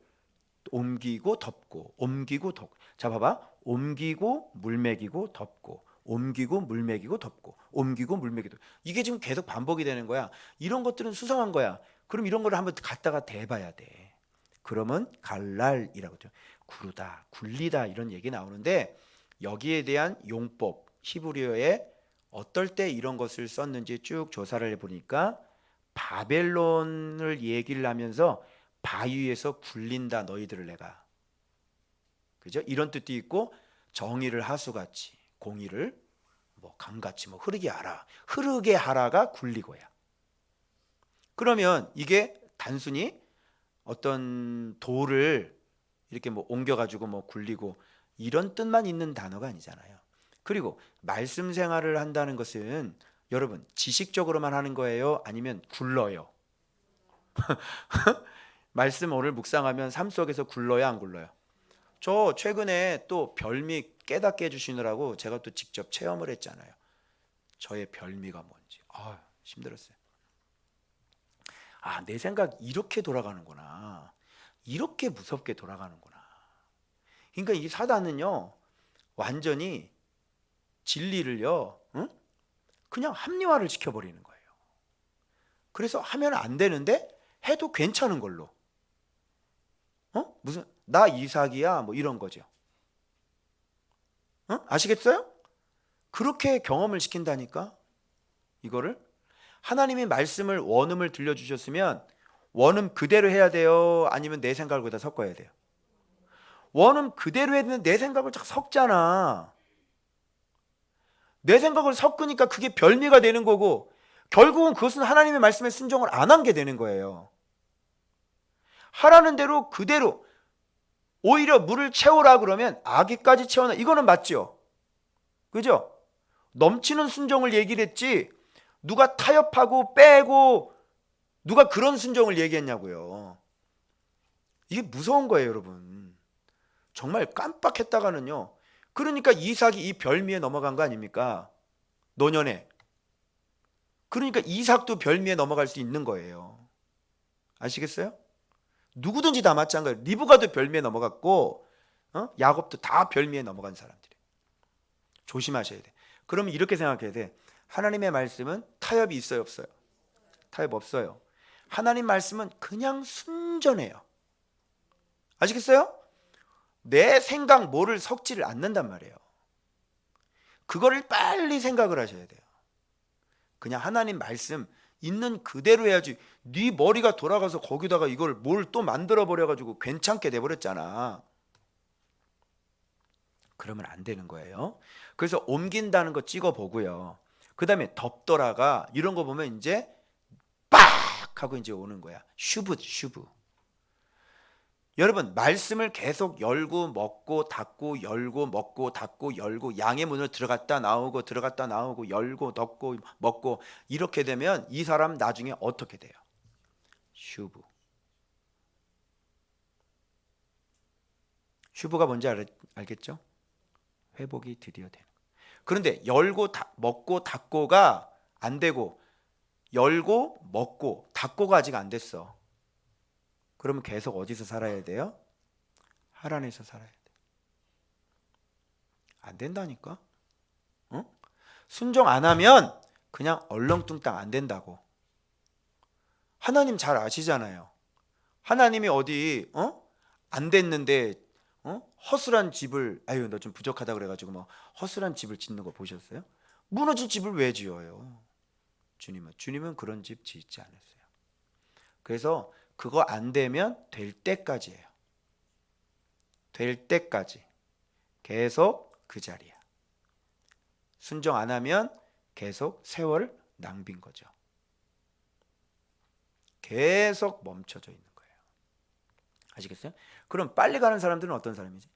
옮기고 덮고 옮기고 덮고. 자 봐봐. 옮기고 물 먹이고 덮고 옮기고 물 먹이고 덮고 옮기고 물 먹이고 이게 지금 계속 반복이 되는 거야. 이런 것들은 수상한 거야. 그럼 이런 거를 한번 갖다가 대봐야 돼. 그러면 갈랄이라고 하죠. 구르다, 굴리다 이런 얘기 나오는데 여기에 대한 용법 히브리어에 어떨 때 이런 것을 썼는지 쭉 조사를 해보니까 바벨론을 얘기를 하면서 바위에서 굴린다 너희들을 내가, 그죠? 이런 뜻도 있고 정의를 하수같이 공의를 뭐 강같이 뭐 흐르게 하라가 굴리고야. 그러면 이게 단순히 어떤 돌을 이렇게 뭐 옮겨가지고 뭐 굴리고 이런 뜻만 있는 단어가 아니잖아요. 그리고 말씀 생활을 한다는 것은 여러분 지식적으로만 하는 거예요? 아니면 굴러요? 말씀 오늘 묵상하면 삶 속에서 굴러요, 안 굴러요? 저 최근에 또 별미 깨닫게 해주시느라고 제가 또 직접 체험을 했잖아요. 저의 별미가 뭔지. 힘들었어요. 내 생각 이렇게 돌아가는구나. 이렇게 무섭게 돌아가는구나. 그러니까 이 사단은요, 완전히 진리를요, 응? 그냥 합리화를 시켜버리는 거예요. 그래서 하면 안 되는데 해도 괜찮은 걸로. 무슨 나 이삭이야 뭐 이런 거죠. 아시겠어요? 그렇게 경험을 시킨다니까. 이거를 하나님이 말씀을 원음을 들려주셨으면 원음 그대로 해야 돼요? 아니면 내 생각을 거기다 섞어야 돼요? 원음 그대로 해야 되는데 내 생각을 자꾸 섞잖아. 내 생각을 섞으니까 그게 별미가 되는 거고 결국은 그것은 하나님의 말씀에 순종을 안 한 게 되는 거예요. 하라는 대로 그대로 오히려 물을 채우라 그러면 아기까지 채워놔. 이거는 맞죠? 그죠? 넘치는 순종을 얘기를 했지 누가 타협하고 빼고 누가 그런 순종을 얘기했냐고요. 이게 무서운 거예요, 여러분. 정말 깜빡했다가는요. 그러니까 이삭이 이 별미에 넘어간 거 아닙니까? 노년에. 그러니까 이삭도 별미에 넘어갈 수 있는 거예요. 아시겠어요? 누구든지 다 마찬가지예요. 리브가도 별미에 넘어갔고 야곱도 다 별미에 넘어간 사람들이에요. 조심하셔야 돼. 그러면 이렇게 생각해야 돼. 하나님의 말씀은 타협이 있어요, 없어요? 타협 없어요. 하나님 말씀은 그냥 순전해요. 아시겠어요? 내 생각 뭐를 섞지를 않는단 말이에요. 그거를 빨리 생각을 하셔야 돼요. 그냥 하나님 말씀 있는 그대로 해야지. 네 머리가 돌아가서 거기다가 이걸 뭘 또 만들어 버려가지고 괜찮게 돼버렸잖아. 그러면 안 되는 거예요. 그래서 옮긴다는 거 찍어보고요. 그 다음에 덮더라가 이런 거 보면 이제 빡 하고 이제 오는 거야. 슈브. 여러분 말씀을 계속 열고 먹고 닫고 열고 먹고 닫고 열고 양의 문을 들어갔다 나오고 열고 덮고 먹고 이렇게 되면 이 사람 나중에 어떻게 돼요? 슈브. 슈브가 뭔지 알겠죠? 회복이 드디어 되는. 그런데 열고 먹고 닫고가 안 되고 열고 먹고 닫고가 아직 안 됐어. 그러면 계속 어디서 살아야 돼요? 하란에서 살아야 돼. 안 된다니까. 순종 안 하면 그냥 얼렁뚱땅 안 된다고. 하나님 잘 아시잖아요. 하나님이 어디 안 됐는데 허술한 집을 너 좀 부족하다 그래가지고 뭐 허술한 집을 짓는 거 보셨어요? 무너진 집을 왜 지어요? 주님은 그런 집 짓지 않았어요. 그래서 그거 안 되면 될 때까지예요. 될 때까지 계속 그 자리야. 순종 안 하면 계속 세월 낭비인 거죠. 계속 멈춰져 있는 거예요. 아시겠어요? 그럼 빨리 가는 사람들은 어떤 사람이지?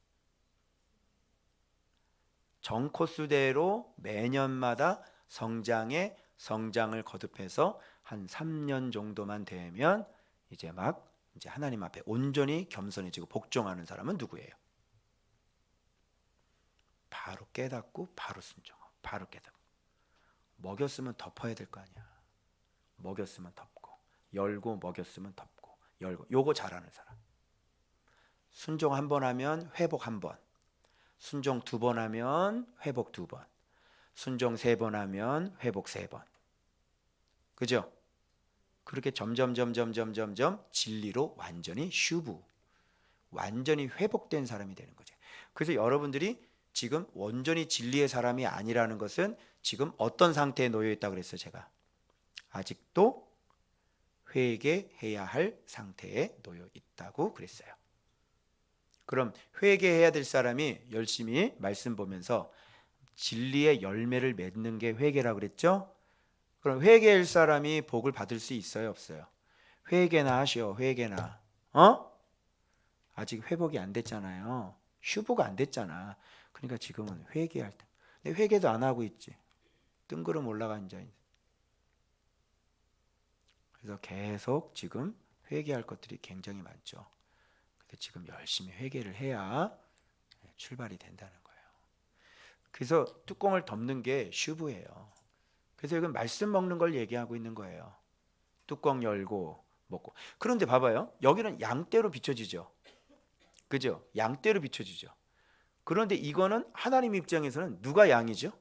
정코스대로 매년마다 성장을 거듭해서 한 3년 정도만 되면 이제 하나님 앞에 온전히 겸손해지고 복종하는 사람은 누구예요? 바로 깨닫고 바로 순종하고 바로 깨닫고. 먹였으면 덮어야 될 거 아니야. 먹였으면 덮고 열고 먹였으면 덮고 열고. 요거 잘하는 사람. 순종 한 번 하면 회복 한 번, 순종 두 번 하면 회복 두 번, 순종 3번 하면 회복 3번. 그죠? 그렇게 점점 진리로 완전히 슈브, 완전히 회복된 사람이 되는 거죠. 그래서 여러분들이 지금 온전히 진리의 사람이 아니라는 것은 지금 어떤 상태에 놓여 있다고 그랬어요, 제가? 아직도 회개해야 할 상태에 놓여 있다고 그랬어요. 그럼 회개해야 될 사람이 열심히 말씀 보면서 진리의 열매를 맺는 게 회개라고 그랬죠? 그럼 회개할 사람이 복을 받을 수 있어요, 없어요? 회개나 하시오, 회개나. 아직 회복이 안 됐잖아요. 휴보가 안 됐잖아. 그러니까 지금은 회개할 때. 근데 회개도 안 하고 있지. 뜬구름 올라간 자. 그래서 계속 지금 회개할 것들이 굉장히 많죠. 근데 지금 열심히 회개를 해야 출발이 된다는 거예요. 그래서 뚜껑을 덮는 게 슈브예요. 그래서 이건 말씀 먹는 걸 얘기하고 있는 거예요. 뚜껑 열고 먹고. 그런데 봐봐요. 여기는 양떼로 비춰지죠. 그죠? 양떼로 비춰지죠. 그런데 이거는 하나님 입장에서는 누가 양이죠?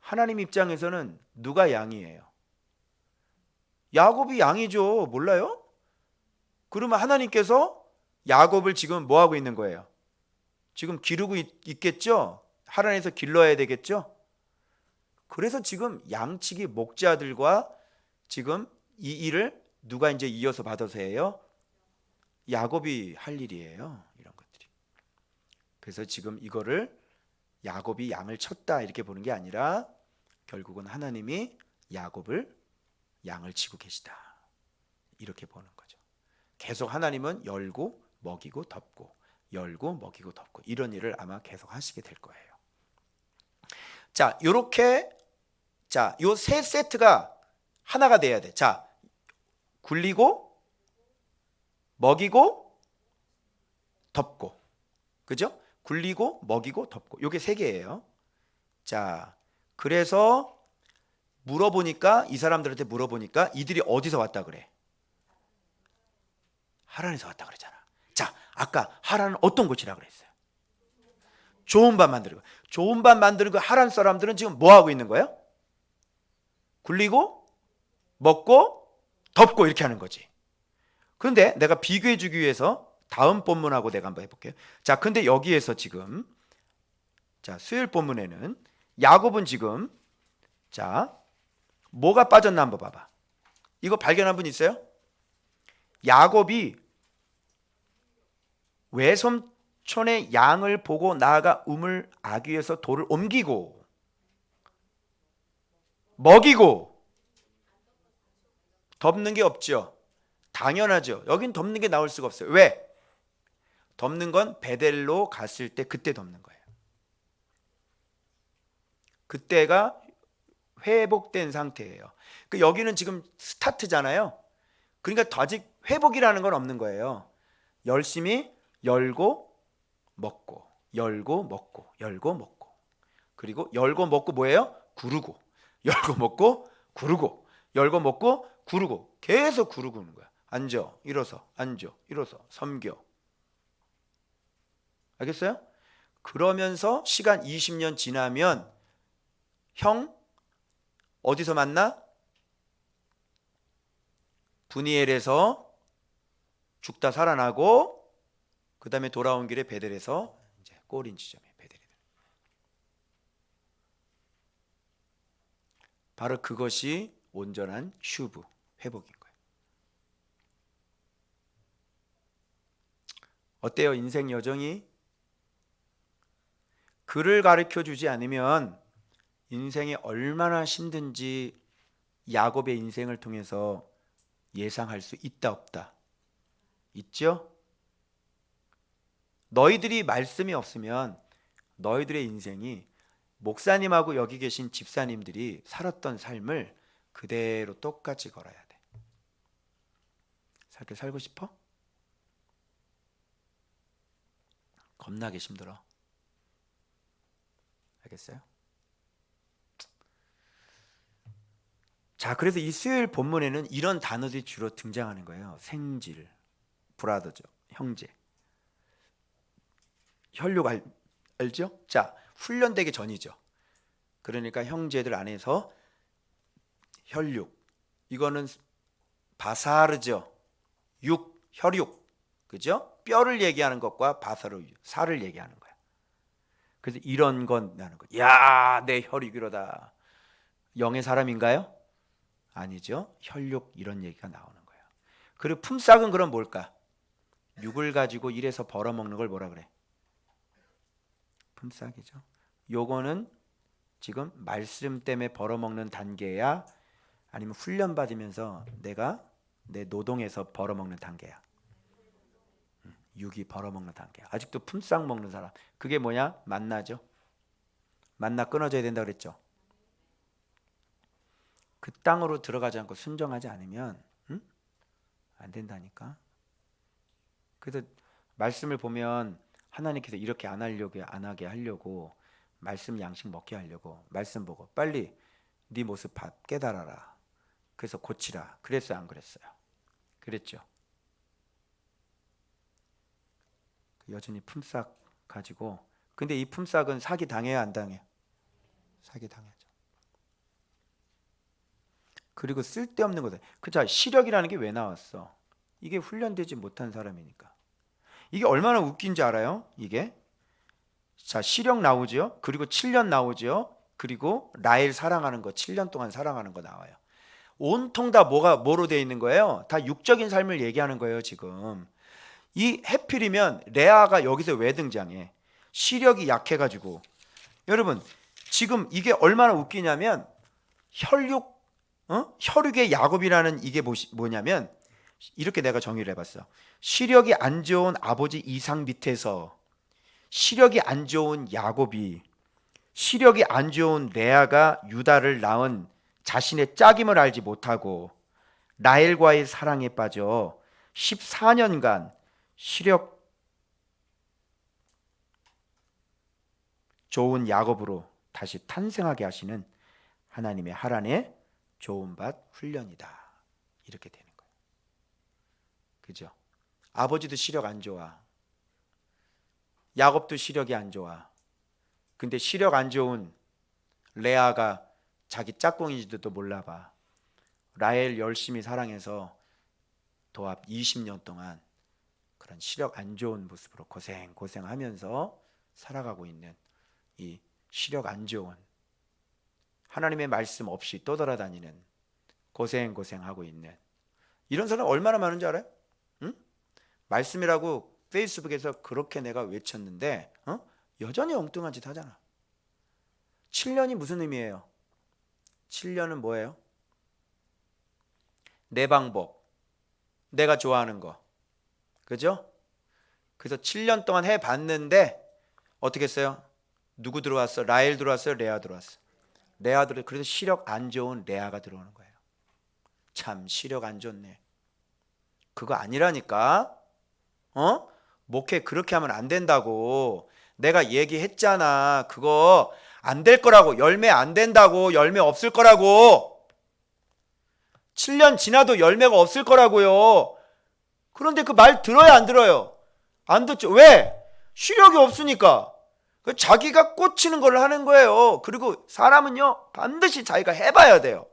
하나님 입장에서는 누가 양이에요? 야곱이 양이죠. 몰라요? 그러면 하나님께서 야곱을 지금 뭐 하고 있는 거예요? 지금 기르고 있겠죠? 하란에서 길러야 되겠죠? 그래서 지금 양치기 목자들과 지금 이 일을 누가 이제 이어서 받아서 해요? 야곱이 할 일이에요. 이런 것들이. 그래서 지금 이거를 야곱이 양을 쳤다 이렇게 보는 게 아니라 결국은 하나님이 야곱을 양을 치고 계시다. 이렇게 보는 거죠. 계속 하나님은 열고 먹이고 덮고 열고 먹이고 덮고 이런 일을 아마 계속 하시게 될 거예요. 자, 요렇게 자, 요 세 세트가 하나가 돼야 돼. 자, 굴리고 먹이고 덮고. 그죠? 굴리고 먹이고 덮고. 요게 세 개예요. 자, 그래서 물어보니까 이 사람들한테 물어보니까 이들이 어디서 왔다 그래? 하란에서 왔다 그러잖아. 자, 아까 하란은 어떤 곳이라 그랬어요? 좋은 밥 만드는 거. 좋은 밥 만드는 거 하란 사람들은 지금 뭐 하고 있는 거예요? 굴리고 먹고 덮고 이렇게 하는 거지. 그런데 내가 비교해 주기 위해서 다음 본문하고 내가 한번 해볼게요. 자, 근데 여기에서 지금 자, 수요일 본문에는 야곱은 지금 자, 뭐가 빠졌나 한번 봐봐. 이거 발견한 분 있어요? 야곱이 외삼촌의 양을 보고 나아가 우물 아귀에서 돌을 옮기고 먹이고 덮는 게 없죠. 당연하죠. 여긴 덮는 게 나올 수가 없어요. 왜? 덮는 건 베델로 갔을 때 그때 덮는 거예요. 그때가 회복된 상태예요. 그 여기는 지금 스타트잖아요. 그러니까 아직 회복이라는 건 없는 거예요. 열심히 열고 먹고 열고 먹고 열고 먹고 그리고 열고 먹고 뭐예요? 구르고 열고 먹고 구르고 열고 먹고 구르고 계속 구르고 있는 거야. 앉아 일어서 앉아 일어서 섬겨. 알겠어요? 그러면서 시간 20년 지나면 형 어디서 만나? 브니엘에서 죽다 살아나고 그 다음에 돌아온 길에 베델에서 이제 꼬린 지점에 베델이 되는 바로 그것이 온전한 슈브 회복인 거예요. 어때요? 인생 여정이 그를 가르쳐 주지 않으면 인생이 얼마나 힘든지 야곱의 인생을 통해서 예상할 수 있다 없다? 있죠? 너희들이 말씀이 없으면 너희들의 인생이 목사님하고 여기 계신 집사님들이 살았던 삶을 그대로 똑같이 걸어야 돼. 그렇게 살고 싶어? 겁나게 힘들어. 알겠어요? 자, 그래서 이 수요일 본문에는 이런 단어들이 주로 등장하는 거예요. 생질, 브라더죠, 형제. 혈육 알죠? 자, 훈련되기 전이죠. 그러니까 형제들 안에서 혈육, 이거는 바사르죠. 혈육, 그죠? 뼈를 얘기하는 것과 바사르, 살을 얘기하는 거야. 그래서 이런 건 나는 거. 야, 내 혈육이로다. 영의 사람인가요? 아니죠. 혈육, 이런 얘기가 나오는 거예요. 그리고 품삯은 그럼 뭘까? 육을 가지고 일해서 벌어먹는 걸 뭐라 그래? 품삯이죠. 요거는 지금 말씀 때문에 벌어먹는 단계야, 아니면 훈련 받으면서 내가 내 노동에서 벌어먹는 단계야? 육이 벌어먹는 단계야. 아직도 품삯 먹는 사람, 그게 뭐냐? 만나죠. 만나 끊어져야 된다 그랬죠. 그 땅으로 들어가지 않고 순종하지 않으면 안 된다니까. 그래서 말씀을 보면 하나님께서 이렇게 안 하게 하려고 말씀 양식 먹게 하려고 말씀 보고 빨리 네 모습 깨달아라. 그래서 고치라. 그랬어요, 안 그랬어요? 그랬죠. 여전히 품삯 가지고, 근데 이 품삯은 사기 당해야 안 당해요? 사기 당하죠. 그리고 쓸데없는 거다. 그자 시력이라는 게 왜 나왔어? 이게 훈련되지 못한 사람이니까. 이게 얼마나 웃긴지 알아요? 이게 자 시력 나오죠. 그리고 7년 나오죠. 그리고 라헬 사랑하는 거 7년 동안 사랑하는 거 나와요. 온통 다 뭐로 되어 있는 거예요? 다 육적인 삶을 얘기하는 거예요. 지금 이 해필이면 레아가 여기서 왜 등장해? 시력이 약해가지고. 여러분 지금 이게 얼마나 웃기냐면 혈육의 야곱이라는 이게 뭐냐면 이렇게 내가 정의를 해봤어. 시력이 안 좋은 아버지 이삭 밑에서 시력이 안 좋은 야곱이, 시력이 안 좋은 레아가 유다를 낳은 자신의 짝임을 알지 못하고 라헬과의 사랑에 빠져 14년간 시력 좋은 야곱으로 다시 탄생하게 하시는 하나님의 하란의 좋은 밭 훈련이다. 이렇게 되는 거예요. 그죠? 아버지도 시력 안 좋아. 야곱도 시력이 안 좋아. 근데 시력 안 좋은 레아가 자기 짝꿍인지도 몰라봐. 라헬 열심히 사랑해서 도합 20년 동안 그런 시력 안 좋은 모습으로 고생하면서 살아가고 있는 이 시력 안 좋은, 하나님의 말씀 없이 떠돌아다니는, 고생하고 있는 이런 사람 얼마나 많은지 알아요? 응? 말씀이라고 페이스북에서 그렇게 내가 외쳤는데 여전히 엉뚱한 짓 하잖아. 7년이 무슨 의미예요? 7년은 뭐예요? 내 방법, 내가 좋아하는 거, 그죠? 그래서 7년 동안 해봤는데 어떻게 했어요? 누구 들어왔어? 라헬 들어왔어요? 레아 들어왔어? 레아 들어. 그래서 시력 안 좋은 레아가 들어오는 거예요. 참 시력 안 좋네. 그거 아니라니까. 목회 그렇게 하면 안 된다고. 내가 얘기했잖아. 그거 안 될 거라고. 열매 안 된다고. 열매 없을 거라고. 7년 지나도 열매가 없을 거라고요. 그런데 그 말 들어요, 안 들어요? 안 듣죠. 왜? 시력이 없으니까. 자기가 꽂히는 걸 하는 거예요. 그리고 사람은요 반드시 자기가 해봐야 돼요.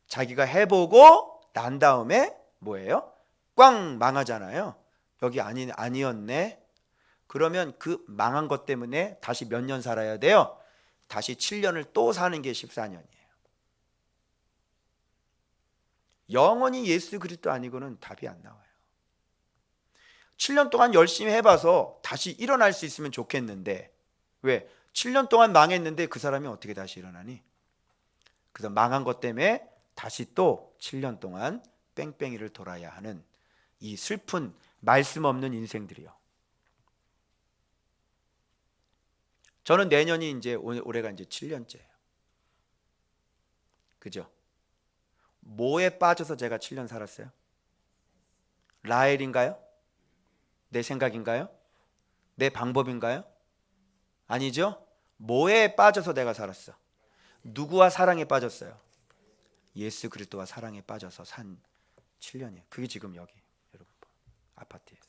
자기가 해보고 난 다음에 뭐예요? 꽝 망하잖아요. 여기 아니었네. 그러면 그 망한 것 때문에 다시 몇 년 살아야 돼요? 다시 7년을 또 사는 게 14년이에요. 영원히 예수 그리스도 아니고는 답이 안 나와요. 7년 동안 열심히 해봐서 다시 일어날 수 있으면 좋겠는데 왜? 7년 동안 망했는데 그 사람이 어떻게 다시 일어나니? 그래서 망한 것 때문에 다시 또 7년 동안 뺑뺑이를 돌아야 하는 이 슬픈 말씀 없는 인생들이요. 저는 내년이 이제 올해가 이제 7년째예요. 그죠? 뭐에 빠져서 제가 7년 살았어요? 라헬인가요? 내 생각인가요? 내 방법인가요? 아니죠? 뭐에 빠져서 내가 살았어? 누구와 사랑에 빠졌어요? 예수 그리스도와 사랑에 빠져서 산 7년이에요. 그게 지금 여기 여러분 아파트에서.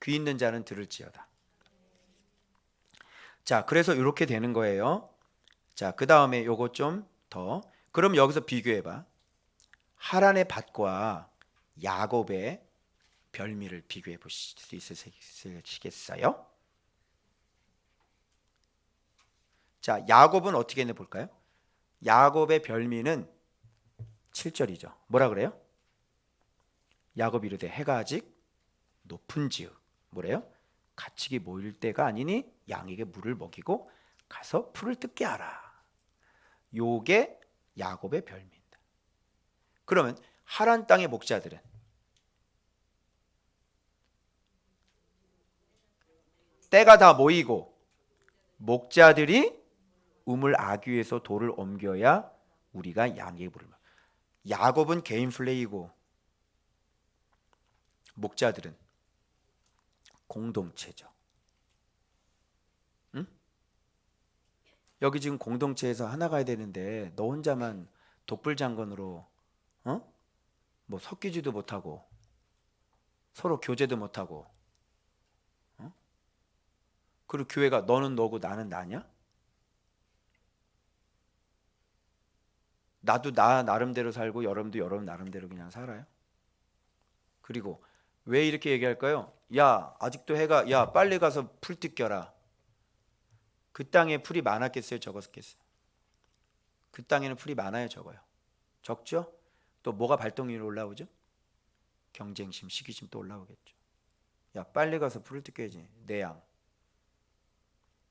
귀 있는 자는 들을지어다. 자, 그래서 이렇게 되는 거예요. 자, 그 다음에 요거 좀 더. 그럼 여기서 비교해봐. 하란의 밭과 야곱의 별미를 비교해 보실 수 있으시겠어요? 자, 야곱은 어떻게 했나 볼까요? 야곱의 별미는 7절이죠. 뭐라 그래요? 야곱이 이르되 해가 아직 높은지요. 뭐래요? 가축이 모일 때가 아니니 양에게 물을 먹이고 가서 풀을 뜯게 하라. 요게 야곱의 별미입니다. 그러면 하란 땅의 목자들은 때가 다 모이고 목자들이 우물 아귀에서 돌을 옮겨야 우리가 양에게 물을 먹. 야곱은 개인 플레이고 목자들은 공동체죠. 응? 여기 지금 공동체에서 하나 가야 되는데 너 혼자만 독불장군으로 뭐 섞이지도 못하고 서로 교제도 못하고 그리고 교회가 너는 너고 나는 나냐? 나도 나 나름대로 살고 여러분도 여러분 나름대로 그냥 살아요. 그리고 왜 이렇게 얘기할까요? 야, 아직도 해가, 야, 빨리 가서 풀 뜯겨라. 그 땅에 풀이 많았겠어요? 적었겠어요? 그 땅에는 풀이 많아요? 적어요? 적죠? 또 뭐가 발동 위로 올라오죠? 경쟁심, 시기심 또 올라오겠죠. 야, 빨리 가서 풀을 뜯겨야지. 내 양.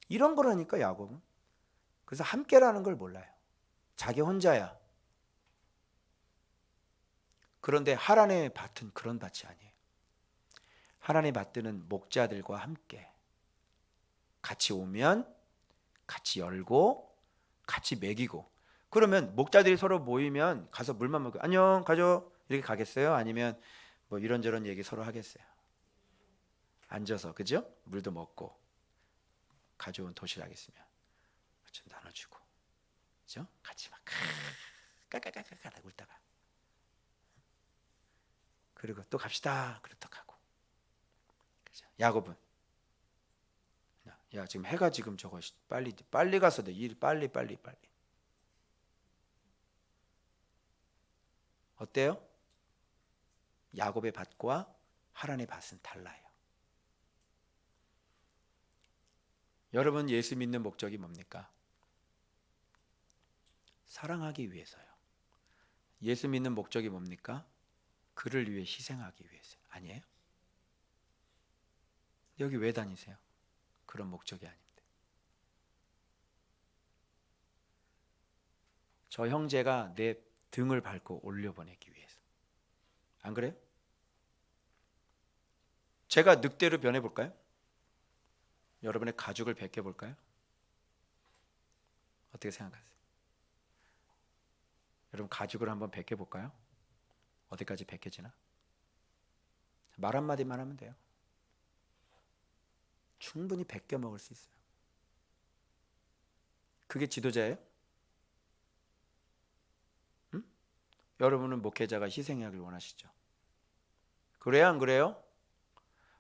이런 거라니까 야곱은. 그래서 함께라는 걸 몰라요. 자기 혼자야. 그런데 하란의 밭은 그런 밭이 아니에요. 하란의 밭들은 목자들과 함께 같이 오면 같이 열고 같이 먹이고. 그러면 목자들이 서로 모이면 가서 물만 먹고 안녕 가죠 이렇게 가겠어요? 아니면 뭐 이런저런 얘기 서로 하겠어요? 앉아서 그죠? 물도 먹고 가져온 도시락 있으면 좀 나눠주고 그죠? 같이 막 까까까까까 울다가 그리고 또 갑시다 그러다 가고 그죠? 야곱은 야 지금 해가 지금 저거 빨리 가서 내 일 빨리 어때요? 야곱의 밭과 하란의 밭은 달라요. 여러분 예수 믿는 목적이 뭡니까? 사랑하기 위해서요. 예수 믿는 목적이 뭡니까? 그를 위해 희생하기 위해서. 아니에요? 여기 왜 다니세요? 그런 목적이 아닌데. 저 형제가 내 등을 밟고 올려보내기 위해서. 안 그래요? 제가 늑대로 변해볼까요? 여러분의 가죽을 벗겨볼까요? 어떻게 생각하세요? 여러분 가죽을 한번 벗겨볼까요? 어디까지 벗겨지나? 말 한마디만 하면 돼요. 충분히 벗겨 먹을 수 있어요. 그게 지도자예요? 응? 여러분은 목회자가 희생하길 원하시죠? 그래요 안 그래요?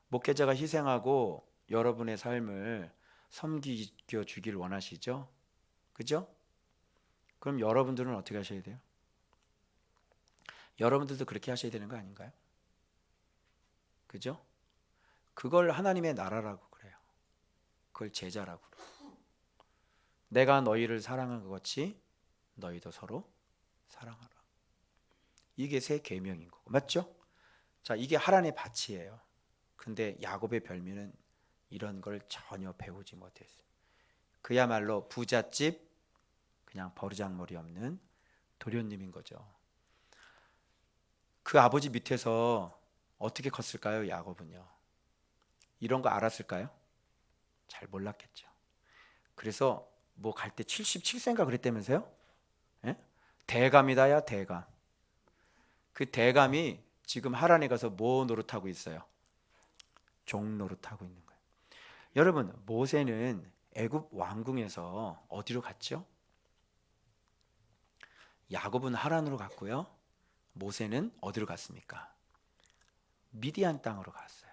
목회자가 희생하고 여러분의 삶을 섬기겨 주길 원하시죠? 그죠? 그럼 여러분들은 어떻게 하셔야 돼요? 여러분들도 그렇게 하셔야 되는 거 아닌가요? 그죠? 그걸 하나님의 나라라고 그래요. 그걸 제자라고 그래요. 내가 너희를 사랑한 것 같이 너희도 서로 사랑하라. 이게 새 계명인 거고 맞죠? 자, 이게 하란의 밭이에요. 근데 야곱의 별미는 이런 걸 전혀 배우지 못했어요. 그야말로 부잣집 그냥 버르장머리 없는 도련님인 거죠. 그 아버지 밑에서 어떻게 컸을까요? 야곱은요. 이런 거 알았을까요? 잘 몰랐겠죠. 그래서 뭐 갈 때 77세인가 그랬다면서요? 예? 대감이다야 대감. 그 대감이 지금 하란에 가서 뭐 노릇하고 있어요? 종 노릇하고 있는 거예요. 여러분 모세는 애굽 왕궁에서 어디로 갔죠? 야곱은 하란으로 갔고요. 모세는 어디로 갔습니까? 미디안 땅으로 갔어요.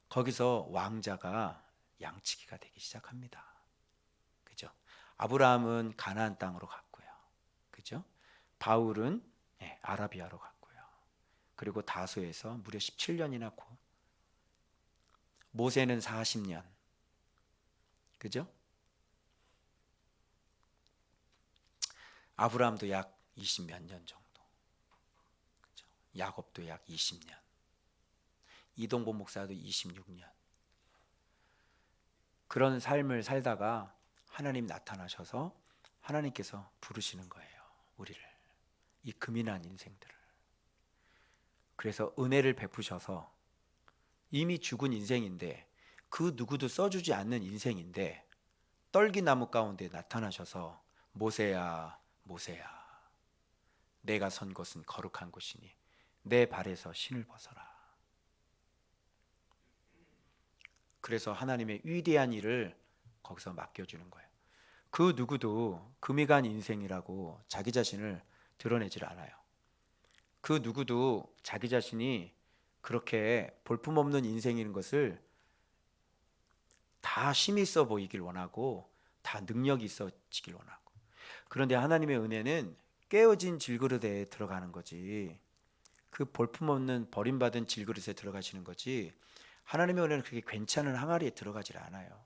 거기서 왕자가 양치기가 되기 시작합니다. 아브라함은 가나안 땅으로 갔고요. 그죠? 바울은 아라비아로 갔고요. 그리고 다소에서 무려 17년이나 모세는 40년. 그죠? 아브라함도 약 20 몇 년 정도. 그죠? 야곱도 약 20년. 이동보 목사도 26년. 그런 삶을 살다가 하나님 나타나셔서 하나님께서 부르시는 거예요. 우리를. 이 금인한 인생들을. 그래서 은혜를 베푸셔서 이미 죽은 인생인데 그 누구도 써주지 않는 인생인데 떨기나무 가운데 나타나셔서 모세야 모세야 내가 선 곳은 거룩한 곳이니 내 발에서 신을 벗어라. 그래서 하나님의 위대한 일을 거기서 맡겨주는 거예요. 그 누구도 금이 간 인생이라고 자기 자신을 드러내질 않아요. 그 누구도 자기 자신이 그렇게 볼품없는 인생인 것을 다 힘이 있어 보이길 원하고 다 능력이 있어지길 원하고. 그런데 하나님의 은혜는 깨어진 질그릇에 들어가는 거지, 그 볼품없는 버림받은 질그릇에 들어가시는 거지, 하나님의 은혜는 그렇게 괜찮은 항아리에 들어가질 않아요.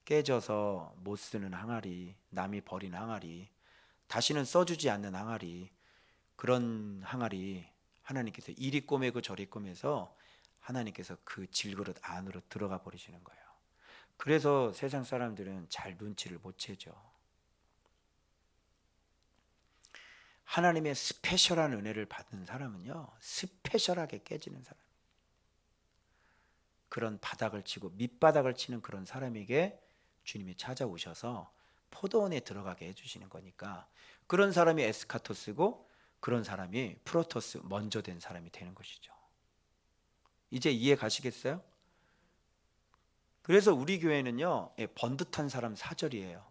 깨져서 못 쓰는 항아리, 남이 버린 항아리, 다시는 써주지 않는 항아리, 그런 항아리 하나님께서 이리 꼬매고 저리 꼬매서 하나님께서 그 질그릇 안으로 들어가 버리시는 거예요. 그래서 세상 사람들은 잘 눈치를 못 채죠. 하나님의 스페셜한 은혜를 받는 사람은요, 스페셜하게 깨지는 사람. 그런 바닥을 치고 밑바닥을 치는 그런 사람에게 주님이 찾아오셔서 포도원에 들어가게 해주시는 거니까, 그런 사람이 에스카토스고 그런 사람이 프로토스, 먼저 된 사람이 되는 것이죠. 이제 이해 가시겠어요? 그래서 우리 교회는요, 번듯한 사람 사절이에요.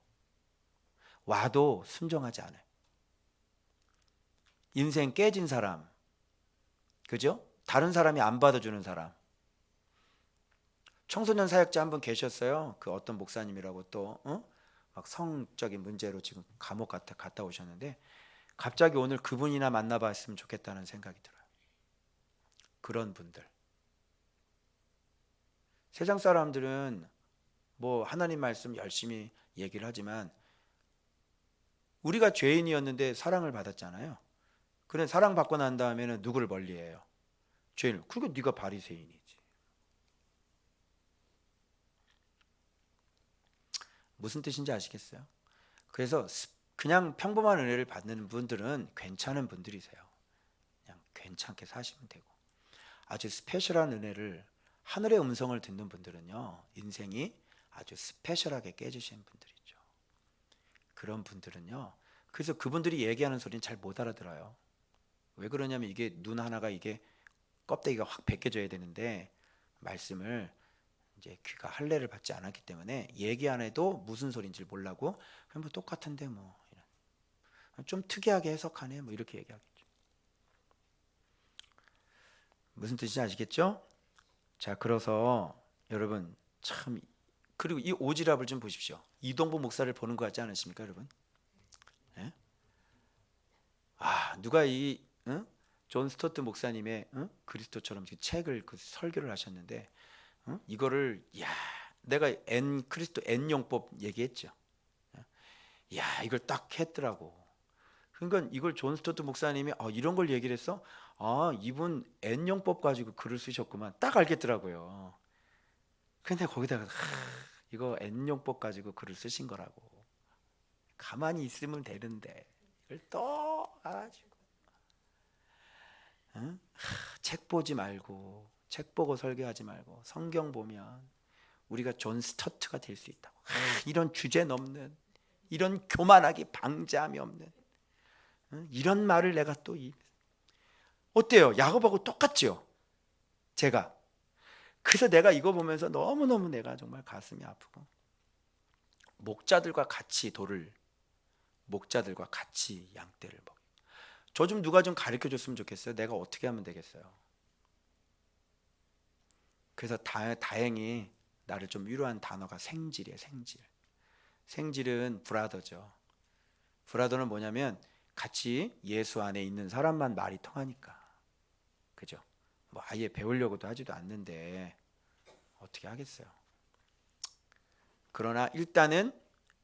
와도 순종하지 않아요. 인생 깨진 사람, 그죠? 다른 사람이 안 받아주는 사람. 청소년 사역자 한 분 계셨어요. 그 어떤 목사님이라고 또 막 성적인 문제로 지금 감옥 갔다 오셨는데, 갑자기 오늘 그분이나 만나봤으면 좋겠다는 생각이 들어요. 그런 분들. 세상 사람들은 뭐 하나님 말씀 열심히 얘기를 하지만, 우리가 죄인이었는데 사랑을 받았잖아요. 그래, 사랑받고 난 다음에는 누구를 멀리해요? 죄인을. 그리고 네가 바리새인이지. 무슨 뜻인지 아시겠어요? 그래서 그냥 평범한 은혜를 받는 분들은 괜찮은 분들이세요. 그냥 괜찮게 사시면 되고, 아주 스페셜한 은혜를, 하늘의 음성을 듣는 분들은요, 인생이 아주 스페셜하게 깨지시는 분들이죠. 그런 분들은요, 그래서 그분들이 얘기하는 소리는 잘 못 알아들어요. 왜 그러냐면 이게 눈 하나가 이게 껍데기가 확 벗겨져야 되는데, 말씀을 이제 귀가 할례를 받지 않았기 때문에 얘기 안 해도 무슨 소리인지 몰라고, 그냥 뭐 똑같은데 뭐 좀 특이하게 해석하네 뭐 이렇게 얘기하겠죠. 무슨 뜻인지 아시겠죠? 자, 그래서 여러분 참, 그리고 이 오지랖을 좀 보십시오. 이동보 목사를 보는 것 같지 않으십니까, 여러분? 예? 누가 존 스토트 목사님의 그리스도처럼 책을 그 설교를 하셨는데, 이거를 내가 그리스도 N용법 얘기했죠. 이걸 딱 했더라고. 그러니까 이걸 존 스토트 목사님이 이런 걸 얘기를 했어? 이분 N용법 가지고 글을 쓰셨구만. 딱 알겠더라고요. 근데 거기다가 이거 N용법 가지고 글을 쓰신 거라고. 가만히 있으면 되는데 이걸 또 가지고 책 보지 말고, 책 보고 설교하지 말고 성경 보면 우리가 존 스토트가 될 수 있다고. 이런 주제 넘는, 이런 교만하기 방자함이 없는 이런 말을 내가 또 어때요? 야곱하고 똑같죠? 제가. 그래서 내가 이거 보면서 너무너무 내가 정말 가슴이 아프고, 목자들과 같이 목자들과 같이 양떼를 먹여. 저 좀 누가 좀 가르쳐 줬으면 좋겠어요. 내가 어떻게 하면 되겠어요? 그래서 다행히 나를 좀 위로한 단어가 생질이에요. 생질. 생질은 브라더죠. 브라더는 뭐냐면 같이 예수 안에 있는 사람만 말이 통하니까. 그죠? 뭐 아예 배우려고도 하지도 않는데 어떻게 하겠어요. 그러나 일단은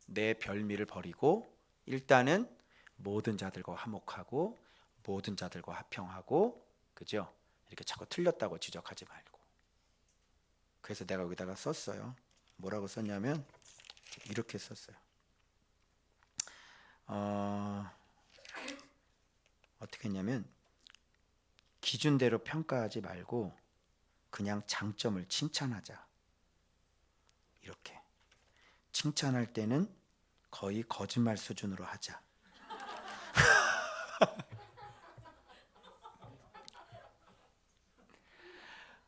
내 별미를 버리고 일단은 모든 자들과 화목하고 모든 자들과 화평하고, 그죠? 이렇게 자꾸 틀렸다고 지적하지 말고. 그래서 내가 여기다가 썼어요. 뭐라고 썼냐면 이렇게 썼어요. 어떻게 했냐면 기준대로 평가하지 말고 그냥 장점을 칭찬하자. 이렇게. 칭찬할 때는 거의 거짓말 수준으로 하자.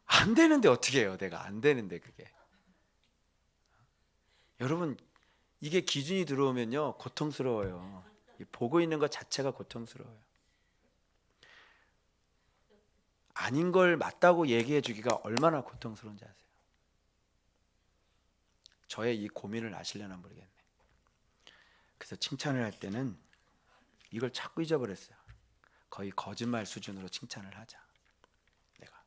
안 되는데 어떻게 해요? 내가 안 되는데 그게. 여러분, 이게 기준이 들어오면요 고통스러워요. 보고 있는 것 자체가 고통스러워요. 아닌 걸 맞다고 얘기해 주기가 얼마나 고통스러운지 아세요? 저의 이 고민을 아시려나 모르겠네. 그래서 칭찬을 할 때는 이걸 자꾸 잊어버렸어요. 거의 거짓말 수준으로 칭찬을 하자. 내가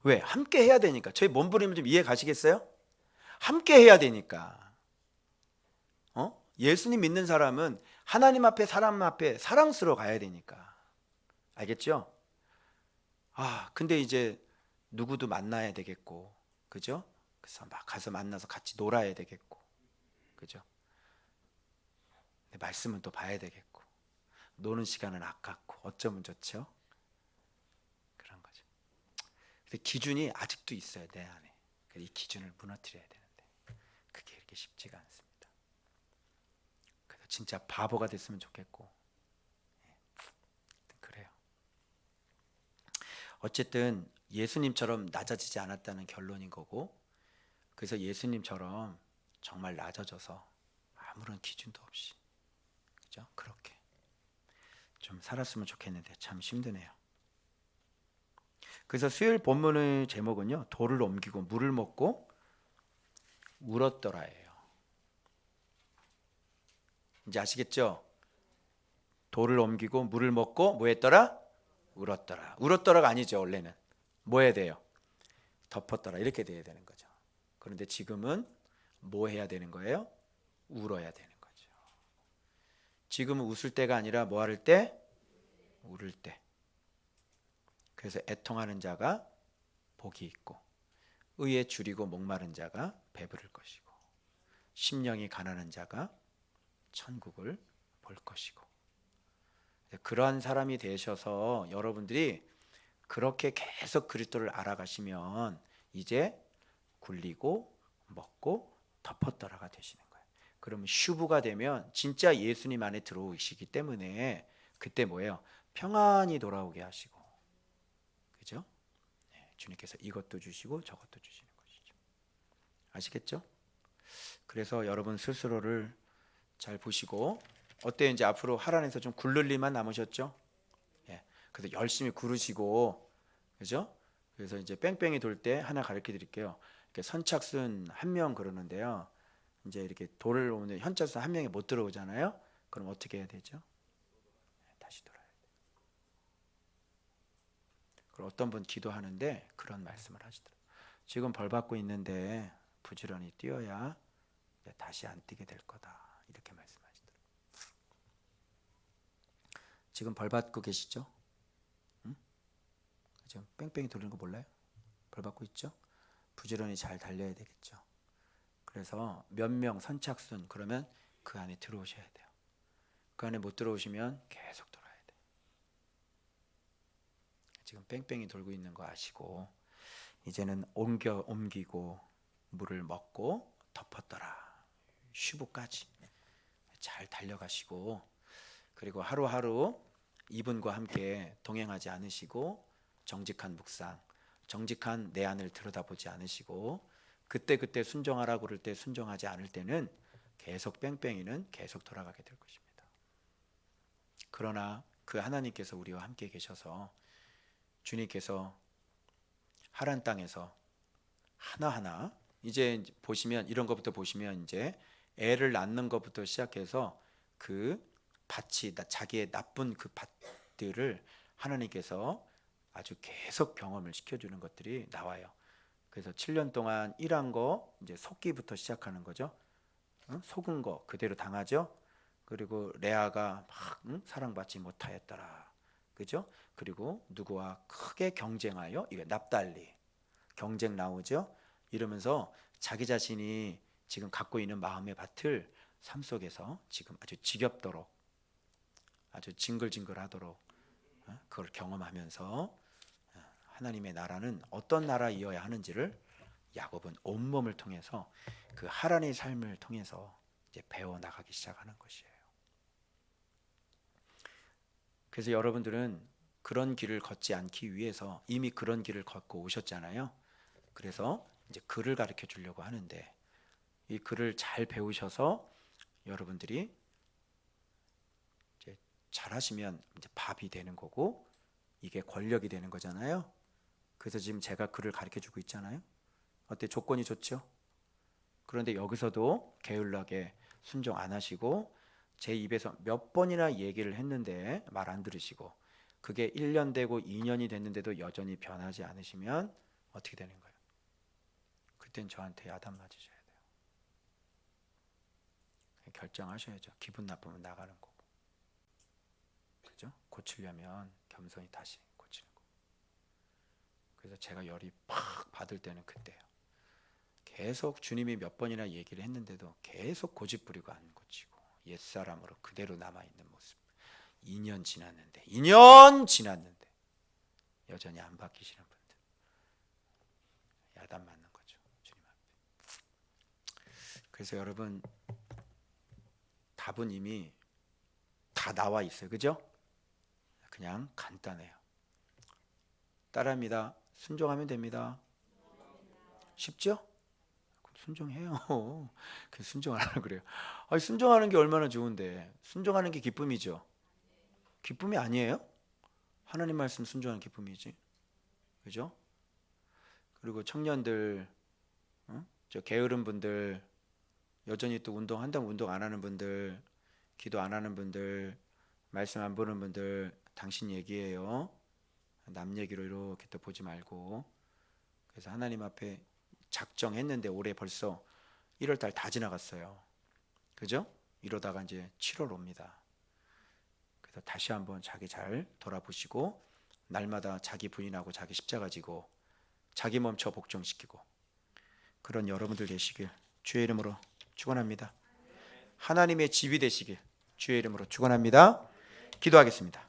왜? 함께 해야 되니까. 저희 몸부림을 좀 이해 가시겠어요? 함께 해야 되니까. 예수님 믿는 사람은 하나님 앞에 사람 앞에 사랑스러워 가야 되니까. 알겠죠? 근데 이제 누구도 만나야 되겠고, 그죠? 그래서 막 가서 만나서 같이 놀아야 되겠고, 그죠? 말씀은 또 봐야 되겠고, 노는 시간은 아깝고, 어쩌면 좋죠? 그런 거죠. 근데 기준이 아직도 있어요, 내 안에. 이 기준을 무너뜨려야 되는데 그게 이렇게 쉽지가 않습니다. 그래서 진짜 바보가 됐으면 좋겠고, 그래요. 어쨌든 예수님처럼 낮아지지 않았다는 결론인 거고, 그래서 예수님처럼 정말 낮아져서 아무런 기준도 없이, 그죠? 그렇게 좀 살았으면 좋겠는데 참 힘드네요. 그래서 수요일 본문의 제목은요, 돌을 옮기고 물을 먹고 울었더라예요. 이제 아시겠죠? 돌을 옮기고 물을 먹고 뭐 했더라? 울었더라. 울었더라가 아니죠. 원래는 뭐 해야 돼요? 덮었더라. 이렇게 돼야 되는 거죠. 그런데 지금은 뭐 해야 되는 거예요? 울어야 되는 거죠. 지금은 웃을 때가 아니라 뭐 할 때? 울을 때. 그래서 애통하는 자가 복이 있고 의에 줄이고 목마른 자가 배부를 것이고 심령이 가난한 자가 천국을 볼 것이고. 그러한 사람이 되셔서 여러분들이 그렇게 계속 그리스도를 알아가시면 이제 굴리고 먹고 덮었더라가 되시는 거예요. 그러면 슈브가 되면 진짜 예수님 안에 들어오시기 때문에 그때 뭐예요? 평안이 돌아오게 하시고, 그죠? 주님께서 이것도 주시고 저것도 주시는 것이죠. 아시겠죠? 그래서 여러분 스스로를 잘 보시고, 어때요? 이제 앞으로 하란에서 좀 굴릴 일만 남으셨죠? 그래서 열심히 구르시고, 그죠? 그래서 이제 뺑뺑이 돌 때 하나 가르쳐 드릴게요. 이렇게 선착순 한 명 그러는데요. 이제 이렇게 돌을 오면 현착순 한 명이 못 들어오잖아요. 그럼 어떻게 해야 되죠? 다시 돌아야 돼요. 그리고 어떤 분 기도하는데 그런 말씀을 하시더라고요. 지금 벌 받고 있는데 부지런히 뛰어야 다시 안 뛰게 될 거다. 이렇게 말씀하시더라고요. 지금 벌 받고 계시죠? 응? 지금 뺑뺑이 돌리는 거 몰라요? 벌 받고 있죠? 부지런히 잘 달려야 되겠죠. 그래서 몇 명 선착순 그러면 그 안에 들어오셔야 돼요. 그 안에 못 들어오시면 계속 돌아야 돼요. 지금 뺑뺑이 돌고 있는 거 아시고 이제는 옮기고 물을 먹고 덮었더라. 슈브까지 잘 달려가시고, 그리고 하루하루 이분과 함께 동행하지 않으시고 정직한 묵상, 정직한 내 안을 들여다보지 않으시고 그때 순종하라고 그럴 때 순종하지 않을 때는 계속 뺑뺑이는 계속 돌아가게 될 것입니다. 그러나 그 하나님께서 우리와 함께 계셔서 주님께서 하란 땅에서 하나하나 이제 보시면 이런 것부터 보시면 이제 애를 낳는 것부터 시작해서 그 밭이 자기의 나쁜 그 밭들을 하나님께서 아주 계속 경험을 시켜주는 것들이 나와요. 그래서 7년 동안 일한 거 이제 속기부터 시작하는 거죠. 속은 거 그대로 당하죠. 그리고 레아가 막 사랑받지 못하였더라. 그죠? 그리고 누구와 크게 경쟁하여 이게 납달리 경쟁 나오죠. 이러면서 자기 자신이 지금 갖고 있는 마음의 밭을 삶 속에서 지금 아주 지겹도록 아주 징글징글하도록 그걸 경험하면서 하나님의 나라는 어떤 나라이어야 하는지를 야곱은 온몸을 통해서 그 하란의 삶을 통해서 이제 배워 나가기 시작하는 것이에요. 그래서 여러분들은 그런 길을 걷지 않기 위해서 이미 그런 길을 걷고 오셨잖아요. 그래서 이제 글을 가르쳐 주려고 하는데 이 글을 잘 배우셔서 여러분들이 이제 잘하시면 이제 밥이 되는 거고 이게 권력이 되는 거잖아요. 그래서 지금 제가 글을 가르쳐 주고 있잖아요. 어때? 조건이 좋죠? 그런데 여기서도 게을러하게 순종 안 하시고 제 입에서 몇 번이나 얘기를 했는데 말 안 들으시고 그게 1년 되고 2년이 됐는데도 여전히 변하지 않으시면 어떻게 되는 거예요? 그땐 저한테 야단 맞으셔야 돼요. 결정하셔야죠. 기분 나쁘면 나가는 거고. 그죠? 고치려면 겸손히 다시 고치는 거고. 그래서 제가 열이 팍 받을 때는 그때예요. 계속 주님이 몇 번이나 얘기를 했는데도 계속 고집부리고 안 고치고 옛사람으로 그대로 남아있는 모습. 2년 지났는데 여전히 안 바뀌시는 분들 야단 맞는 거죠. 주님 앞에. 그래서 여러분 답은 이미 다 나와 있어요. 그죠? 그냥 간단해요. 따라합니다. 순종하면 됩니다. 쉽죠? 순종해요. 그 순종을 하라 그래요. 아니, 순종하는 게 얼마나 좋은데. 순종하는 게 기쁨이죠. 기쁨이 아니에요? 하나님 말씀 순종하는 기쁨이지. 그죠? 그리고 청년들, 저 게으른 분들, 여전히 또 운동한다고 운동 안 하는 분들, 기도 안 하는 분들, 말씀 안 보는 분들, 당신 얘기예요. 남 얘기로 이렇게 또 보지 말고. 그래서 하나님 앞에 작정했는데 올해 벌써 1월달 다 지나갔어요. 그죠? 이러다가 이제 7월 옵니다. 그래서 다시 한번 자기 잘 돌아보시고 날마다 자기 부인하고 자기 십자가 지고 자기 멈춰 복종시키고 그런 여러분들 되시길 주의 이름으로 축원합니다. 하나님의 집이 되시길 주의 이름으로 축원합니다. 기도하겠습니다.